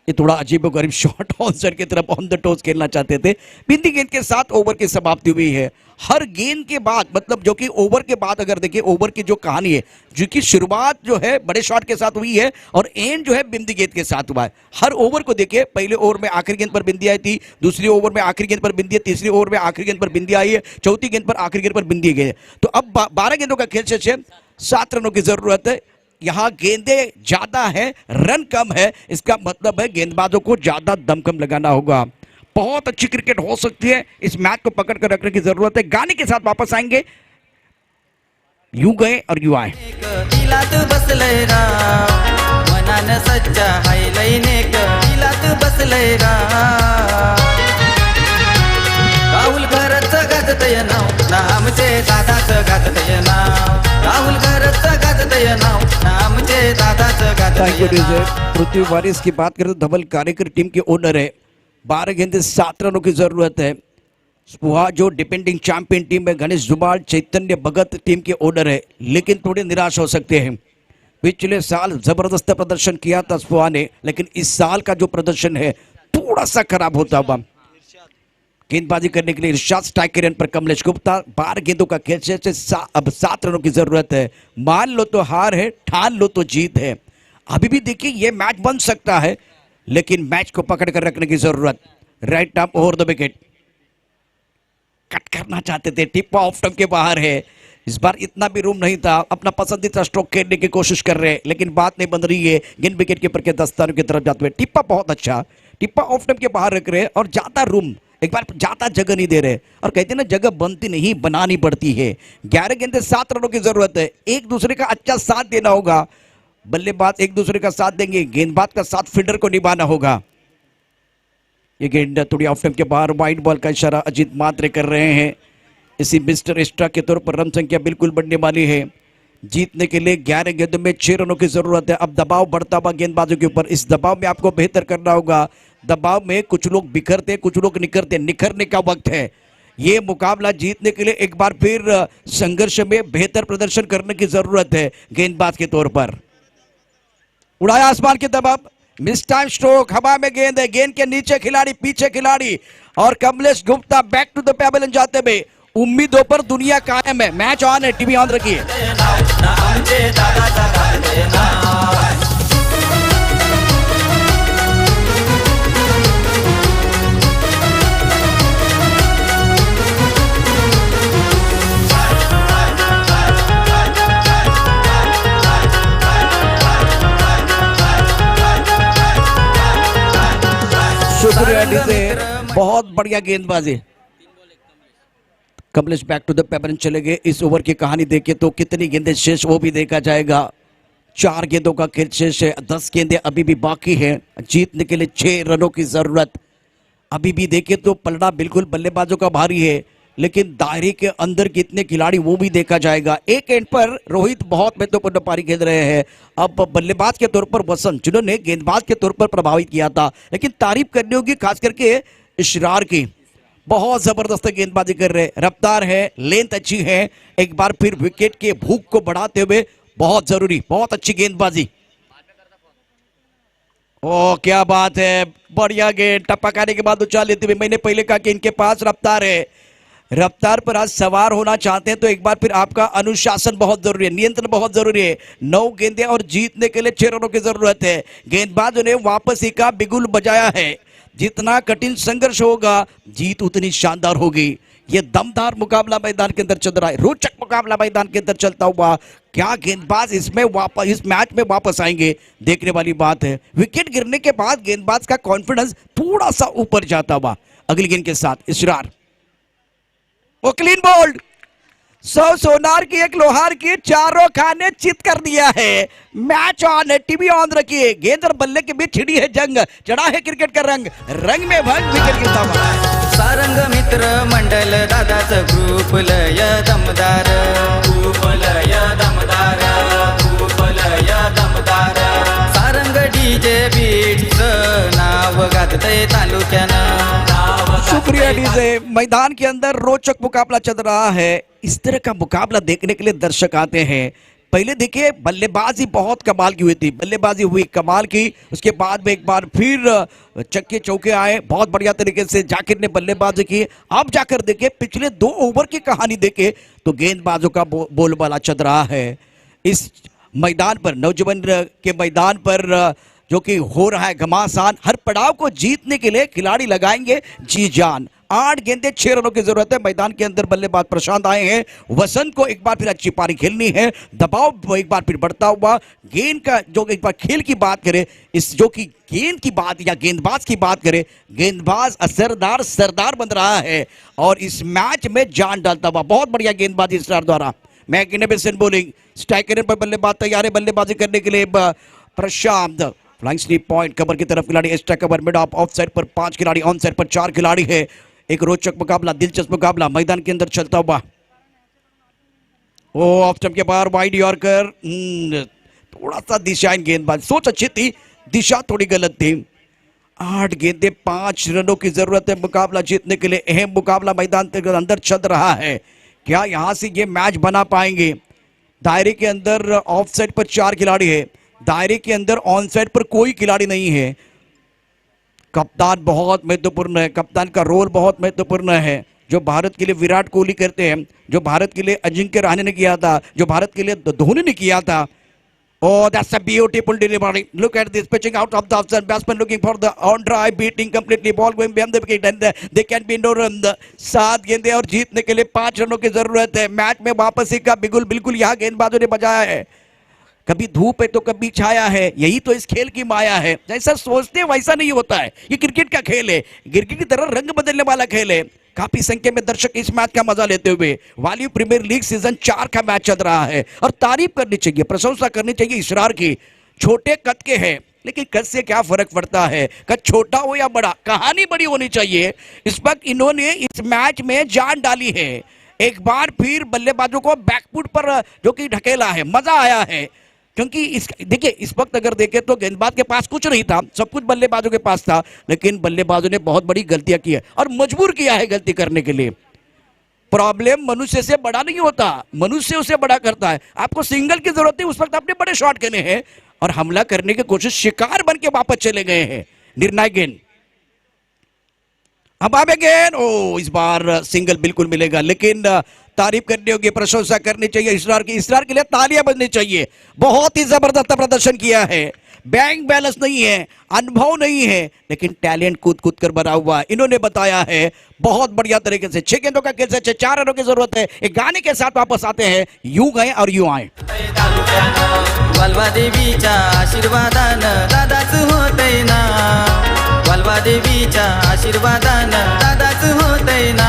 ये थोड़ा अजीब व गरीब शॉट ऑन की तरफ ऑन द टोस खेलना चाहते थे। बिंदी गेंद के साथ ओवर की समाप्ति हुई है। हर गेंद के बाद, मतलब जो कि ओवर के बाद अगर देखिए ओवर की जो कहानी है, जो कि शुरुआत जो है बड़े शॉट के साथ हुई है और एंड जो है बिंदी गेंद के साथ हुआ है। हर ओवर को देखिए, पहले ओवर में आखिरी गेंद पर बिंदी आई थी, दूसरी ओवर में आखिरी गेंद पर बिंदी है, तीसरी ओवर में आखिरी गेंद पर बिंदी आई है, चौथी गेंद पर आखिरी गेंद पर बिंदी गई है। तो अब 12 गेंदों का खेल शेष है, 7 रनों की जरूरत है। यहां गेंदें ज्यादा है, रन कम है, इसका मतलब है गेंदबाजों को ज्यादा दमखम लगाना होगा। बहुत अच्छी क्रिकेट हो सकती है, इस मैच को पकड़ कर रखने की जरूरत है। गाने के साथ वापस आएंगे, यूं गए और यूं आए। दिलात बसलय राम, मनान सच्चा हाय लैनेक, दिलात बसलय राम। राहुल घरचं गाजतय नाव, नामचे दादाचं गाजतय नाव, राहुल घरचं गाजतय नाव, नामचे दादाचं गाजतय नाव। पृथ्वी वारिस की बात करें तो धवल कार्यकर टीम के ओनर है। 12 गेंदे 7 रनों की जरूरत है। स्पुहा जो डिपेंडिंग चैंपियन टीम है, गणेश जुबाड़ चैतन्य भगत टीम के ओनर है, लेकिन थोड़े निराश हो सकते हैं। पिछले साल जबरदस्त प्रदर्शन किया था स्पुहा ने, लेकिन इस साल का जो प्रदर्शन है थोड़ा सा खराब होता हुआ। गेंदबाजी करने के लिए इरशाद स्ट्राइक रन पर कमलेश गुप्ता। 12 गेंदों का खेल शेष है, अब 7 रनों की जरूरत है। मान लो तो हार है, ठान लो तो जीत है। अभी भी देखिए ये मैच बन सकता है, लेकिन मैच को पकड़ कर रखने की जरूरत। Right up over the wicket, cut करना चाहते थे, टिप्पा ऑफ स्टंप के बाहर है। इस बार इतना भी रूम नहीं था, अपना पसंदीदा स्ट्रोक खेलने की कोशिश कर रहे हैं, लेकिन बात नहीं बन रही है। गेंद विकेट कीपर के दस्तानों की तरफ जाते हुए टिप्पा बहुत अच्छा, टिप्पा ऑफ स्टंप के बाहर रख रहे हैं और ज्यादा रूम, एक बार ज्यादा जगह नहीं दे रहे। और कहते हैं ना, जगह बनती नहीं बनानी पड़ती है। 11 गेंदे 7 रनों की जरूरत है। एक दूसरे का अच्छा साथ देना होगा, बल्लेबाज एक दूसरे का साथ देंगे, गेंदबाज का साथ फील्डर को निभाना होगा। ये गेंद थोड़ी ऑफ स्टंप के बाहर, वाइड बॉल का इशारा अजीत मात्रे कर रहे हैं। इसी मिस्टर एक्स्ट्रा के तौर पर रन संख्या बिल्कुल बढ़ने वाली है। जीतने के लिए 11 गेंदों में 6 रनों की जरूरत है। अब दबाव बढ़ता हुआ गेंदबाजों के ऊपर, इस दबाव में आपको बेहतर करना होगा। दबाव में कुछ लोग बिखरते, कुछ लोग निखरते, निखरने का वक्त है। ये मुकाबला जीतने के लिए एक बार फिर संघर्ष में बेहतर प्रदर्शन करने की जरूरत है गेंदबाज के तौर पर। उड़ाया आसमान की तरफ, मिस टाइम स्ट्रोक, हवा में गेंद है, गेंद के नीचे खिलाड़ी, पीछे खिलाड़ी, और Kamlesh Gupta back to the pavilion जाते हुए। उम्मीदों पर दुनिया कायम है। मैच ऑन है, टीवी ऑन रखिए। शुक्रिया से, बहुत बढ़िया गेंदबाजी। Kamlesh back to the pavilion चले गए। इस ओवर की कहानी देखें तो कितनी गेंदें शेष, वो भी देखा जाएगा। 4 गेंदों का खेल शेष है, 10 गेंदें अभी भी बाकी है। जीतने के लिए 6 रनों की जरूरत। अभी भी देखें तो पलड़ा बिल्कुल बल्लेबाजों का भारी है, लेकिन दायरे के अंदर कितने खिलाड़ी वो भी देखा जाएगा। एक एंड पर रोहित बहुत महत्वपूर्ण पारी खेल रहे हैं। अब बल्लेबाज के तौर पर वसंत, जिन्होंने गेंदबाज के तौर पर प्रभावित किया था, लेकिन तारीफ करनी होगी खास करके इशरार की। बहुत जबरदस्त गेंदबाजी कर रहे, रफ्तार है, लेंथ अच्छी है। एक बार फिर विकेट के भूख को बढ़ाते हुए बहुत जरूरी, बहुत अच्छी गेंदबाजी। ओ क्या बात है, बढ़िया गेंद टपकाने के बाद उछाल लेते हुए। मैंने पहले कहा कि इनके पास रफ्तार है, रफ्तार पर आज सवार होना चाहते हैं तो एक बार फिर आपका अनुशासन बहुत जरूरी है, नियंत्रण बहुत जरूरी है। 9 गेंदें और जीतने के लिए 6 रनों की जरूरत है। गेंदबाजों ने वापसी का बिगुल बजाया है। जितना कठिन संघर्ष होगा जीत उतनी शानदार होगी। ये दमदार मुकाबला मैदान के अंदर चल रहा है, रोचक मुकाबला मैदान के अंदर चलता हुआ। क्या गेंदबाज इसमें वापस इस मैच में वापस आएंगे, देखने वाली बात है। विकेट गिरने के बाद गेंदबाज का कॉन्फिडेंस थोड़ा सा ऊपर जाता हुआ। अगली गेंद के साथ इसरार, वो क्लीन बोल्ड। 100 सोनार की एक लोहार की, चारों खाने चित कर दिया है। मैच ऑन है, टीवी ऑन रखिए। गेंद और बल्ले के बीच छिड़ी है जंग, चढ़ा है क्रिकेट का रंग, रंग में भंग, विकेट गिरता हुआ। सारंग मित्र मंडल दादाच ग्रुप लय दमदार, ग्रुप लय दमदार, ग्रुप लय दमदार। सारंग डीजे बीट्स नाव गाजतय तालुक्यानं, शुक्रिया डीजे। मैदान के अंदर रोचक मुकाबला चल रहा है। इस तरह का मुकाबला देखने के लिए दर्शक आते हैं। पहले देखिए बल्लेबाजी बहुत कमाल की हुई थी, बल्लेबाजी हुई कमाल की, उसके बाद में एक बार फिर चक्के चौके आए, बहुत बढ़िया तरीके से जाकिर ने बल्लेबाजी की। अब जाकर देखिए पिछले 2 ओवर की कहानी देखे तो गेंदबाजों का बोलबाला चल रहा है। इस मैदान पर, नौजवान के मैदान पर जो कि हो रहा है घमासान, हर पड़ाव को जीतने के लिए खिलाड़ी लगाएंगे जी जान। 8 गेंदें 6 रनों की जरूरत है। मैदान के अंदर बल्लेबाज प्रशांत आए हैं। वसंत को एक बार फिर अच्छी पारी खेलनी है, दबाव एक बार फिर बढ़ता हुआ। गेंद का जो एक बार खेल की बात करें, इस जो कि गेंद की बात या गेंदबाज की बात करें, गेंदबाज असरदार सरदार बन रहा है और इस मैच में जान डालता हुआ। बहुत बढ़िया गेंदबाजी स्टार द्वारा। मैग्निफिसेंट बॉलिंग, स्ट्राइकर पर बल्लेबाज तैयार है बल्लेबाजी करने के लिए। प्रशांत फ्लाइंग स्लीप पॉइंट कवर की तरफ खिलाड़ी, extra cover mid of side पर 5 खिलाड़ी, ऑन साइड पर 4 खिलाड़ी है। एक रोचक मुकाबला, दिलचस्प मुकाबला मैदान के अंदर चलता हुआ। ओ ऑफ स्टंप के बाहर वाइड यॉर्कर, थोड़ा सा दिशाहीन गेंदबाज, सोच अच्छी थी, दिशा थोड़ी गलत थी। 8 गेंदें 5 रनों की जरूरत है मुकाबला जीतने के लिए। अहम मुकाबला मैदान के अंदर चल रहा है। क्या यहां से ये मैच बना पाएंगे? दायरे के अंदर ऑफ साइड पर 4 खिलाड़ी है, दायरे के अंदर ऑन साइड पर कोई खिलाड़ी नहीं है। कप्तान बहुत महत्वपूर्ण है, कप्तान का रोल बहुत महत्वपूर्ण है। जो भारत के लिए विराट कोहली करते हैं, जो भारत के लिए अजिंक्य रहाणे ने किया था, जो भारत के लिए धोनी ने किया था। Oh, that's a beautiful delivery. Look at this, pitching out of the offside. Batsman looking for the on drive, beating completely. Ball going behind the wicket and they can be no run. 7 गेंदें और जीतने के लिए 5 रनों की जरूरत है। Match में वापसी का बिगुल बिल्कुल यहाँ गेंदबाजों ने बजाया है। कभी धूप है तो कभी छाया है, यही तो इस खेल की माया है। जैसा सोचते हैं वैसा नहीं होता है। ये क्रिकेट का खेल है, क्रिकेट की तरह रंग बदलने वाला खेल है। काफी संख्या में दर्शक इस मैच का मजा लेते हुए, वाली प्रीमियर लीग सीजन 4 का मैच चल रहा है और तारीफ करनी चाहिए, प्रशंसा करनी चाहिए इसरार की। छोटे कद के हैं लेकिन कद से क्या फर्क पड़ता है, कद छोटा हो या बड़ा, कहानी बड़ी होनी चाहिए। इस वक्त इन्होंने इस मैच में जान डाली है। एक बार फिर बल्लेबाजों को बैकफुट पर जो कि ढकेला है, मजा आया है। क्योंकि इस देखिए इस वक्त अगर देखें तो गेंदबाज के पास कुछ नहीं था, सब कुछ बल्लेबाजों के पास था, लेकिन बल्लेबाजों ने बहुत बड़ी गलतियां की है और मजबूर किया है गलती करने के लिए। प्रॉब्लम मनुष्य से बड़ा नहीं होता, मनुष्य उसे बड़ा करता है। आपको सिंगल की जरूरत है, उस वक्त आपने बड़े शॉट खेले हैं और हमला करने की कोशिश, शिकार बन के वापस चले गए हैं। निर्णायक गेंद, अब आगे गेंद, ओ इस बार सिंगल बिल्कुल मिलेगा, लेकिन तारीफ करनी होगी, प्रशंसा करनी चाहिए इसरार की। इसरार के लिए तालियां बजनी चाहिए। बहुत ही जबरदस्त प्रदर्शन किया है। बैंक बैलेंस नहीं है, अनुभव नहीं है, लेकिन टैलेंट कूद कूद कर भरा हुआ इन्होंने बताया है बहुत बढ़िया तरीके से। 6 गेंदों का खेल से 4 रनों की जरूरत है। एक गाने के साथ वापस आते हैं, यूं गए और यूं आए। वालवा देवीच्या आशीर्वादानं दादाच होतय ना, वालवा देवीच्या आशीर्वादानं दादाच होतय ना।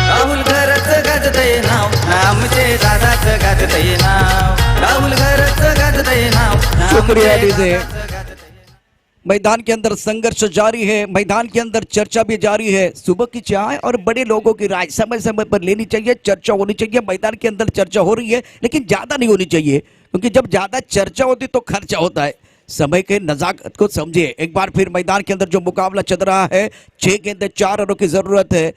राहुल घरच गाजतय नाव, आमचे दादाच गाजतय नाव, राहुल घरच गाजतय नाव। शुक्रिया डीजे। मैदान के अंदर संघर्ष जारी है, मैदान के अंदर चर्चा भी जारी है। सुबह की चाय और बड़े लोगों की राय समय समय पर लेनी चाहिए, चर्चा होनी चाहिए। मैदान के अंदर चर्चा हो रही है लेकिन ज्यादा नहीं होनी चाहिए, क्योंकि जब ज्यादा चर्चा होती तो खर्चा होता है। समय के नजाकत को समझिए। एक बार फिर मैदान के अंदर जो मुकाबला चल रहा है, 6 गेंदें 4 रनों की जरूरत है।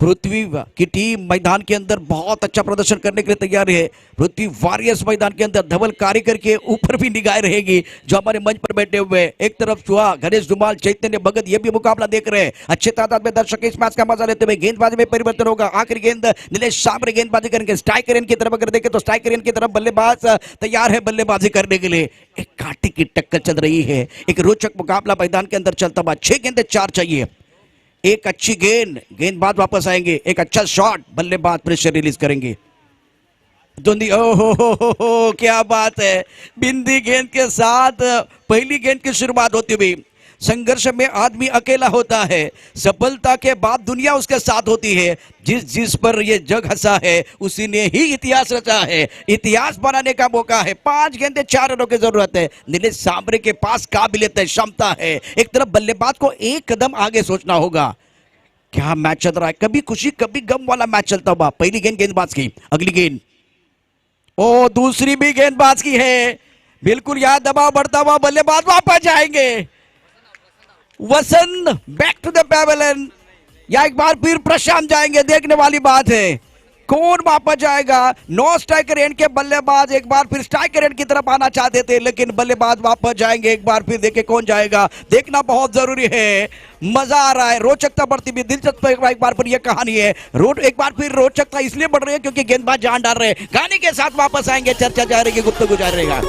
पृथ्वी की टीम मैदान के अंदर बहुत अच्छा प्रदर्शन करने के लिए तैयार है। पृथ्वी वॉरियर्स मैदान के अंदर धवल कारीगर के ऊपर भी निगाहें रहेगी जो हमारे मंच पर बैठे हुए हैं। एक तरफ चुहा गणेश धुमाल चैतन्य भगत ये भी मुकाबला देख रहे हैं। अच्छे तादाद में दर्शक इस मैच का मजा लेते हुए गेंदबाजी में परिवर्तन होगा। आखिरी गेंद नीलेश सामने गेंदबाजी करेंगे। स्ट्राइकर की तरफ अगर देखें तो स्ट्राइकर की तरफ बल्लेबाज तैयार है बल्लेबाजी करने के लिए। एक कांटे की टक्कर चल रही है। एक रोचक मुकाबला मैदान के अंदर चलता हुआ। 6 गेंदें 4 चाहिए। एक अच्छी गेंदबाज वापस आएंगे। एक अच्छा शॉट बल्लेबाज प्रेशर रिलीज करेंगे। धुंधी हो क्या बात है। बिंदी गेंद के साथ पहली गेंद की शुरुआत होती हुई। संघर्ष में आदमी अकेला होता है, सफलता के बाद दुनिया उसके साथ होती है। जिस पर ये जग हंसा है उसी ने ही इतिहास रचा है। इतिहास बनाने का मौका है। 5 गेंदें 4 रनों की जरूरत है। नीलेश सांबरे के पास काबिलियत है, क्षमता है। एक तरफ बल्लेबाज को एक कदम आगे सोचना होगा। क्या मैच चल रहा है, कभी खुशी कभी गम वाला मैच चलता हुआ। पहली गेंद गेंदबाज की, अगली गेंद ओ दूसरी भी गेंदबाज की है। बिल्कुल यहां दबाव बढ़ता हुआ बल्लेबाज वापस जाएंगे। वसंत बैक टू द पैवेलियन या एक बार फिर प्रशांत जाएंगे। देखने वाली बात है कौन वापस जाएगा। 9 स्ट्राइकर एंड के बल्लेबाज एक बार फिर स्ट्राइकर एंड की तरफ आना चाहते थे लेकिन बल्लेबाज वापस जाएंगे। एक बार फिर देखे कौन जाएगा, देखना बहुत जरूरी है। मजा आ रहा है, रोचकता बढ़ती हुई दिलचस्प एक बार फिर यह कहानी है। एक बार फिर रोचकता इसलिए बढ़ रही है क्योंकि गेंदबाज जान डाल रहे हैं। गाने के साथ वापस आएंगे, चर्चा जारी रहेगी, गुफ्तगू जारी रहेगा।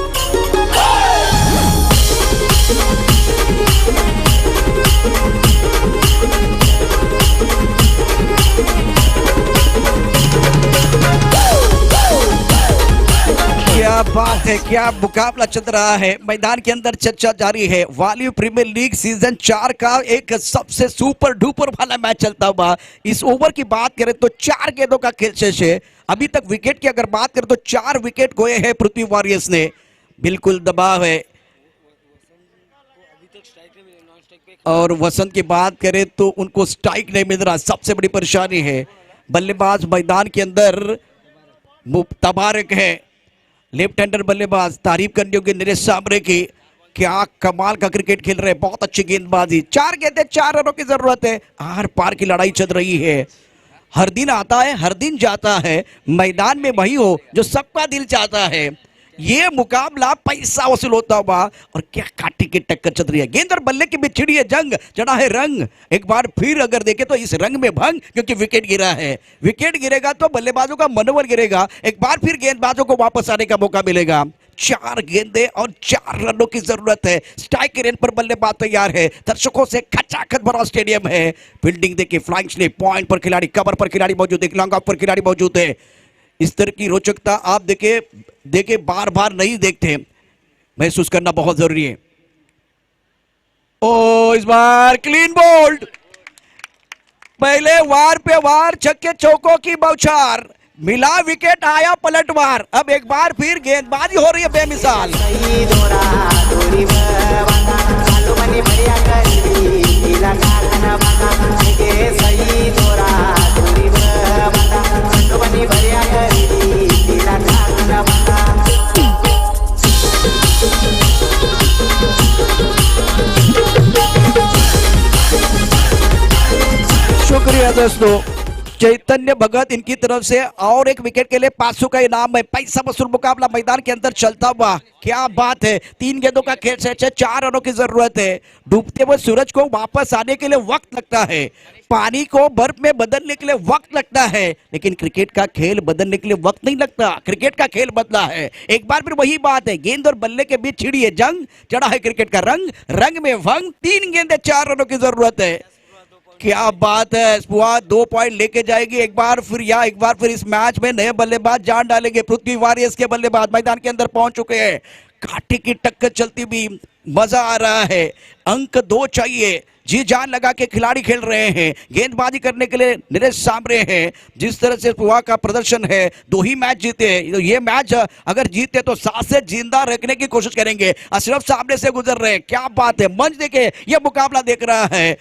क्या बात है, क्या मुकाबला चल रहा है मैदान के अंदर। चर्चा जारी है। वाली प्रीमियर लीग सीजन 4 का एक सबसे सुपर डुपर वाला मैच चलता हुआ। इस ओवर की बात करें तो 4 गेंदों का खेल शेष है। अभी तक विकेट की अगर बात करें तो 4 विकेट खोए हैं पृथ्वी वॉरियर्स ने। बिल्कुल दबाव है। और वसंत की बात करें तो उनको स्ट्राइक नहीं मिल रहा, सबसे बड़ी परेशानी है। बल्लेबाज मैदान के अंदर तबारक है, लेफ्ट हैंडर बल्लेबाज। तारीफ करनी होगी नीलेश सांबरे की, क्या कमाल का क्रिकेट खेल रहे हैं, बहुत अच्छी गेंदबाजी। 4 गेंदें 4 रनों की जरूरत है। आर पार की लड़ाई चल रही है। हर दिन आता है, हर दिन जाता है। मैदान में वही हो जो सबका दिल चाहता है। ये मुकाबला पैसा वसूल होता हुआ और क्या काटी की टक्कर चल रही है। गेंद और बल्ले के बीच छिड़ी है जंग, चढ़ा है रंग। एक बार फिर अगर देखें तो इस रंग में भंग, क्योंकि विकेट गिरा है। विकेट गिरेगा तो बल्लेबाजों का मनोबल गिरेगा। एक बार फिर गेंदबाजों को वापस आने का मौका मिलेगा। 4 गेंदें और 4 रनों की जरूरत है। स्ट्राइक रेंज पर बल्लेबाज तैयार है। दर्शकों से खचाखच भरा स्टेडियम है। फील्डिंग देखिए, फ्लाइंग स्लिप, पॉइंट पर खिलाड़ी, कवर पर खिलाड़ी मौजूद है, लॉन्ग ऑफ पर खिलाड़ी मौजूद है। इस तरह की रोचकता आप देखे बार बार नहीं देखते, महसूस करना बहुत जरूरी है। ओ इस बार क्लीन बोल्ड। पहले वार पे वार, छक्के चौकों की बौछार, मिला विकेट, आया पलटवार। अब एक बार फिर गेंदबाजी हो रही है बेमिसाल। शुक्रिया दोस्तों। चैतन्य भगत इनकी तरफ से और एक विकेट के लिए 500 का इनाम है। पैसा वसूल मुकाबला मैदान के अंदर चलता हुआ। क्या बात है। 3 गेंदों का खेल शेष है, 4 रनों की जरूरत है। डूबते हुए सूरज को वापस आने के लिए वक्त लगता है, पानी को बर्फ में बदलने के लिए वक्त लगता है, लेकिन क्रिकेट का खेल बदलने के लिए वक्त नहीं लगता। क्रिकेट का खेल बदला है। एक बार फिर वही बात है, गेंद और बल्ले के बीच छिड़ी है जंग, चढ़ा है क्रिकेट का रंग, रंग में भंग। 3 गेंदें 4 रनों की जरूरत है। क्या बात है। स्पुआ 2 पॉइंट लेके जाएगी। एक बार फिर इस मैच में नए बल्लेबाज जान डालेंगे। पृथ्वी वॉरियर्स के बल्लेबाज मैदान के अंदर पहुंच चुके हैं। कांटे की टक्कर चलती भी मजा आ रहा है। अंक 2 चाहिए। जी जान लगा के खिलाड़ी खेल रहे हैं। गेंदबाजी करने के लिए नीलेश सांबरे हैं। जिस तरह से स्पुआ का प्रदर्शन है, 2 ही मैच जीते। ये मैच अगर जीते तो सांसें जिंदा रखने की कोशिश करेंगे। अशरफ सामने से गुजर रहे हैं। क्या बात है। मंच देखे, ये मुकाबला देख रहा है,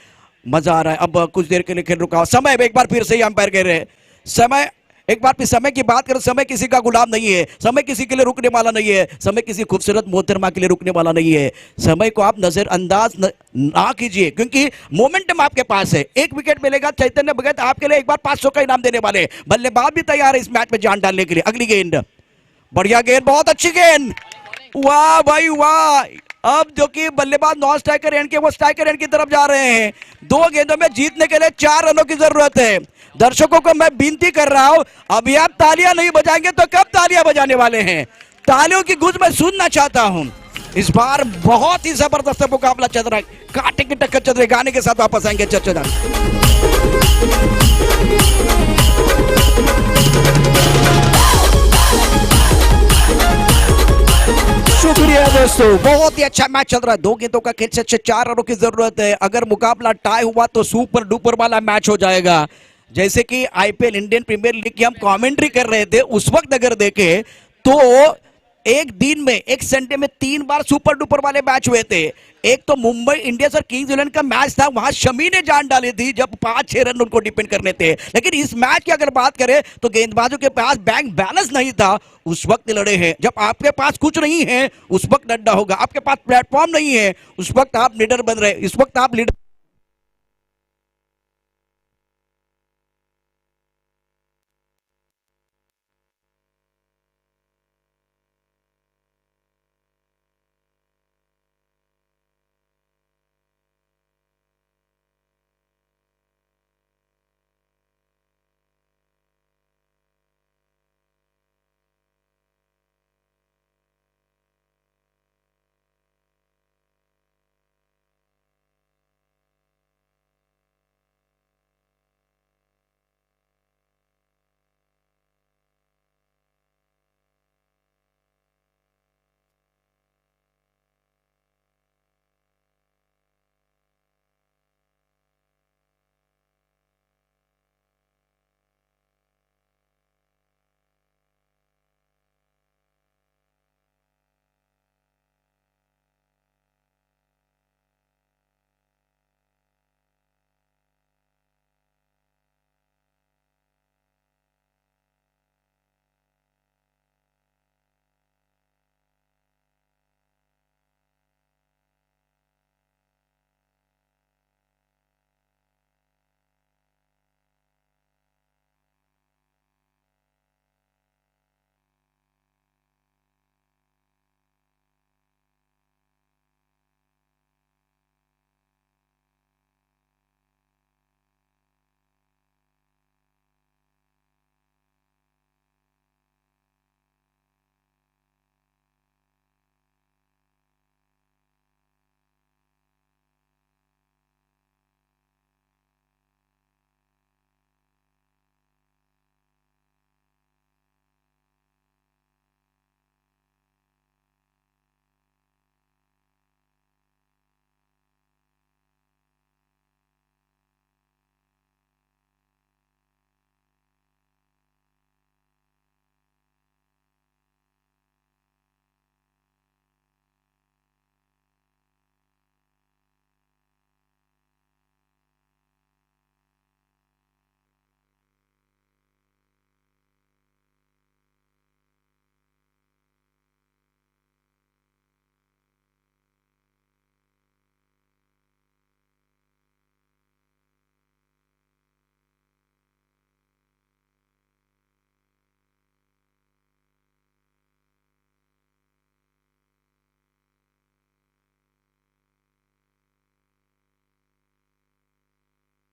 मजा आ रहा है। अब कुछ देर के लिए खेल रुका। समय एक बार फिर से ही अंपायर कह रहे हैं, समय एक बार फिर समय की बात करें, समय किसी का गुलाम नहीं है, समय किसी के लिए रुकने वाला नहीं है, समय किसी खूबसूरत मोहतरमा के लिए रुकने वाला नहीं है। समय को आप नजरअंदाज ना कीजिए, क्योंकि मोमेंटम आपके पास है। एक विकेट मिलेगा चैतन्य भगत आपके लिए, एक बार 500 का इनाम देने वाले। बल्लेबाज भी तैयार है इस मैच में जान डालने के लिए। अगली गेंद, बढ़िया गेंद, बहुत अच्छी गेंद, वाह भाई वाह। अब जो कि बल्लेबाज नॉन स्ट्राइकर एंड के वो स्ट्राइकर एंड की तरफ जा रहे हैं। 2 गेंदों में जीतने के लिए 4 रनों की जरूरत है। दर्शकों को मैं विनती कर रहा हूं, अभी आप तालियां नहीं बजाएंगे तो कब तालियां बजाने वाले हैं? तालियों की गूंज मैं सुनना चाहता हूं। इस बार बहुत ही जबरदस्त मुकाबला चल रहा है, कांटे की टक्कर चल रही है। गाने के साथ वापस आएंगे चर्चा। शुक्रिया दोस्तों, बहुत ही अच्छा मैच चल रहा है। 2 गेंदों का खेल से 4 रनों की जरूरत है। अगर मुकाबला टाई हुआ तो सुपर डुपर वाला मैच हो जाएगा। जैसे कि आईपीएल इंडियन प्रीमियर लीग की हम कमेंट्री कर रहे थे, उस वक्त अगर देखें तो एक दिन में, एक संडे में 3 बार सुपर डुपर वाले मैच हुए थे। एक तो मुंबई इंडियंस और किंग्स 11 का मैच था, वहां शमी ने जान डाली थी जब 5-6 रन उनको डिपेंड करने थे। लेकिन इस मैच की अगर बात करें तो गेंदबाजों के पास बैंक बैलेंस नहीं था, उस वक्त लड़े हैं। जब आपके पास कुछ नहीं है उस वक्त डंडा होगा, आपके पास प्लेटफॉर्म नहीं है उस वक्त आप लीडर बन रहे, इस वक्त आप लीडर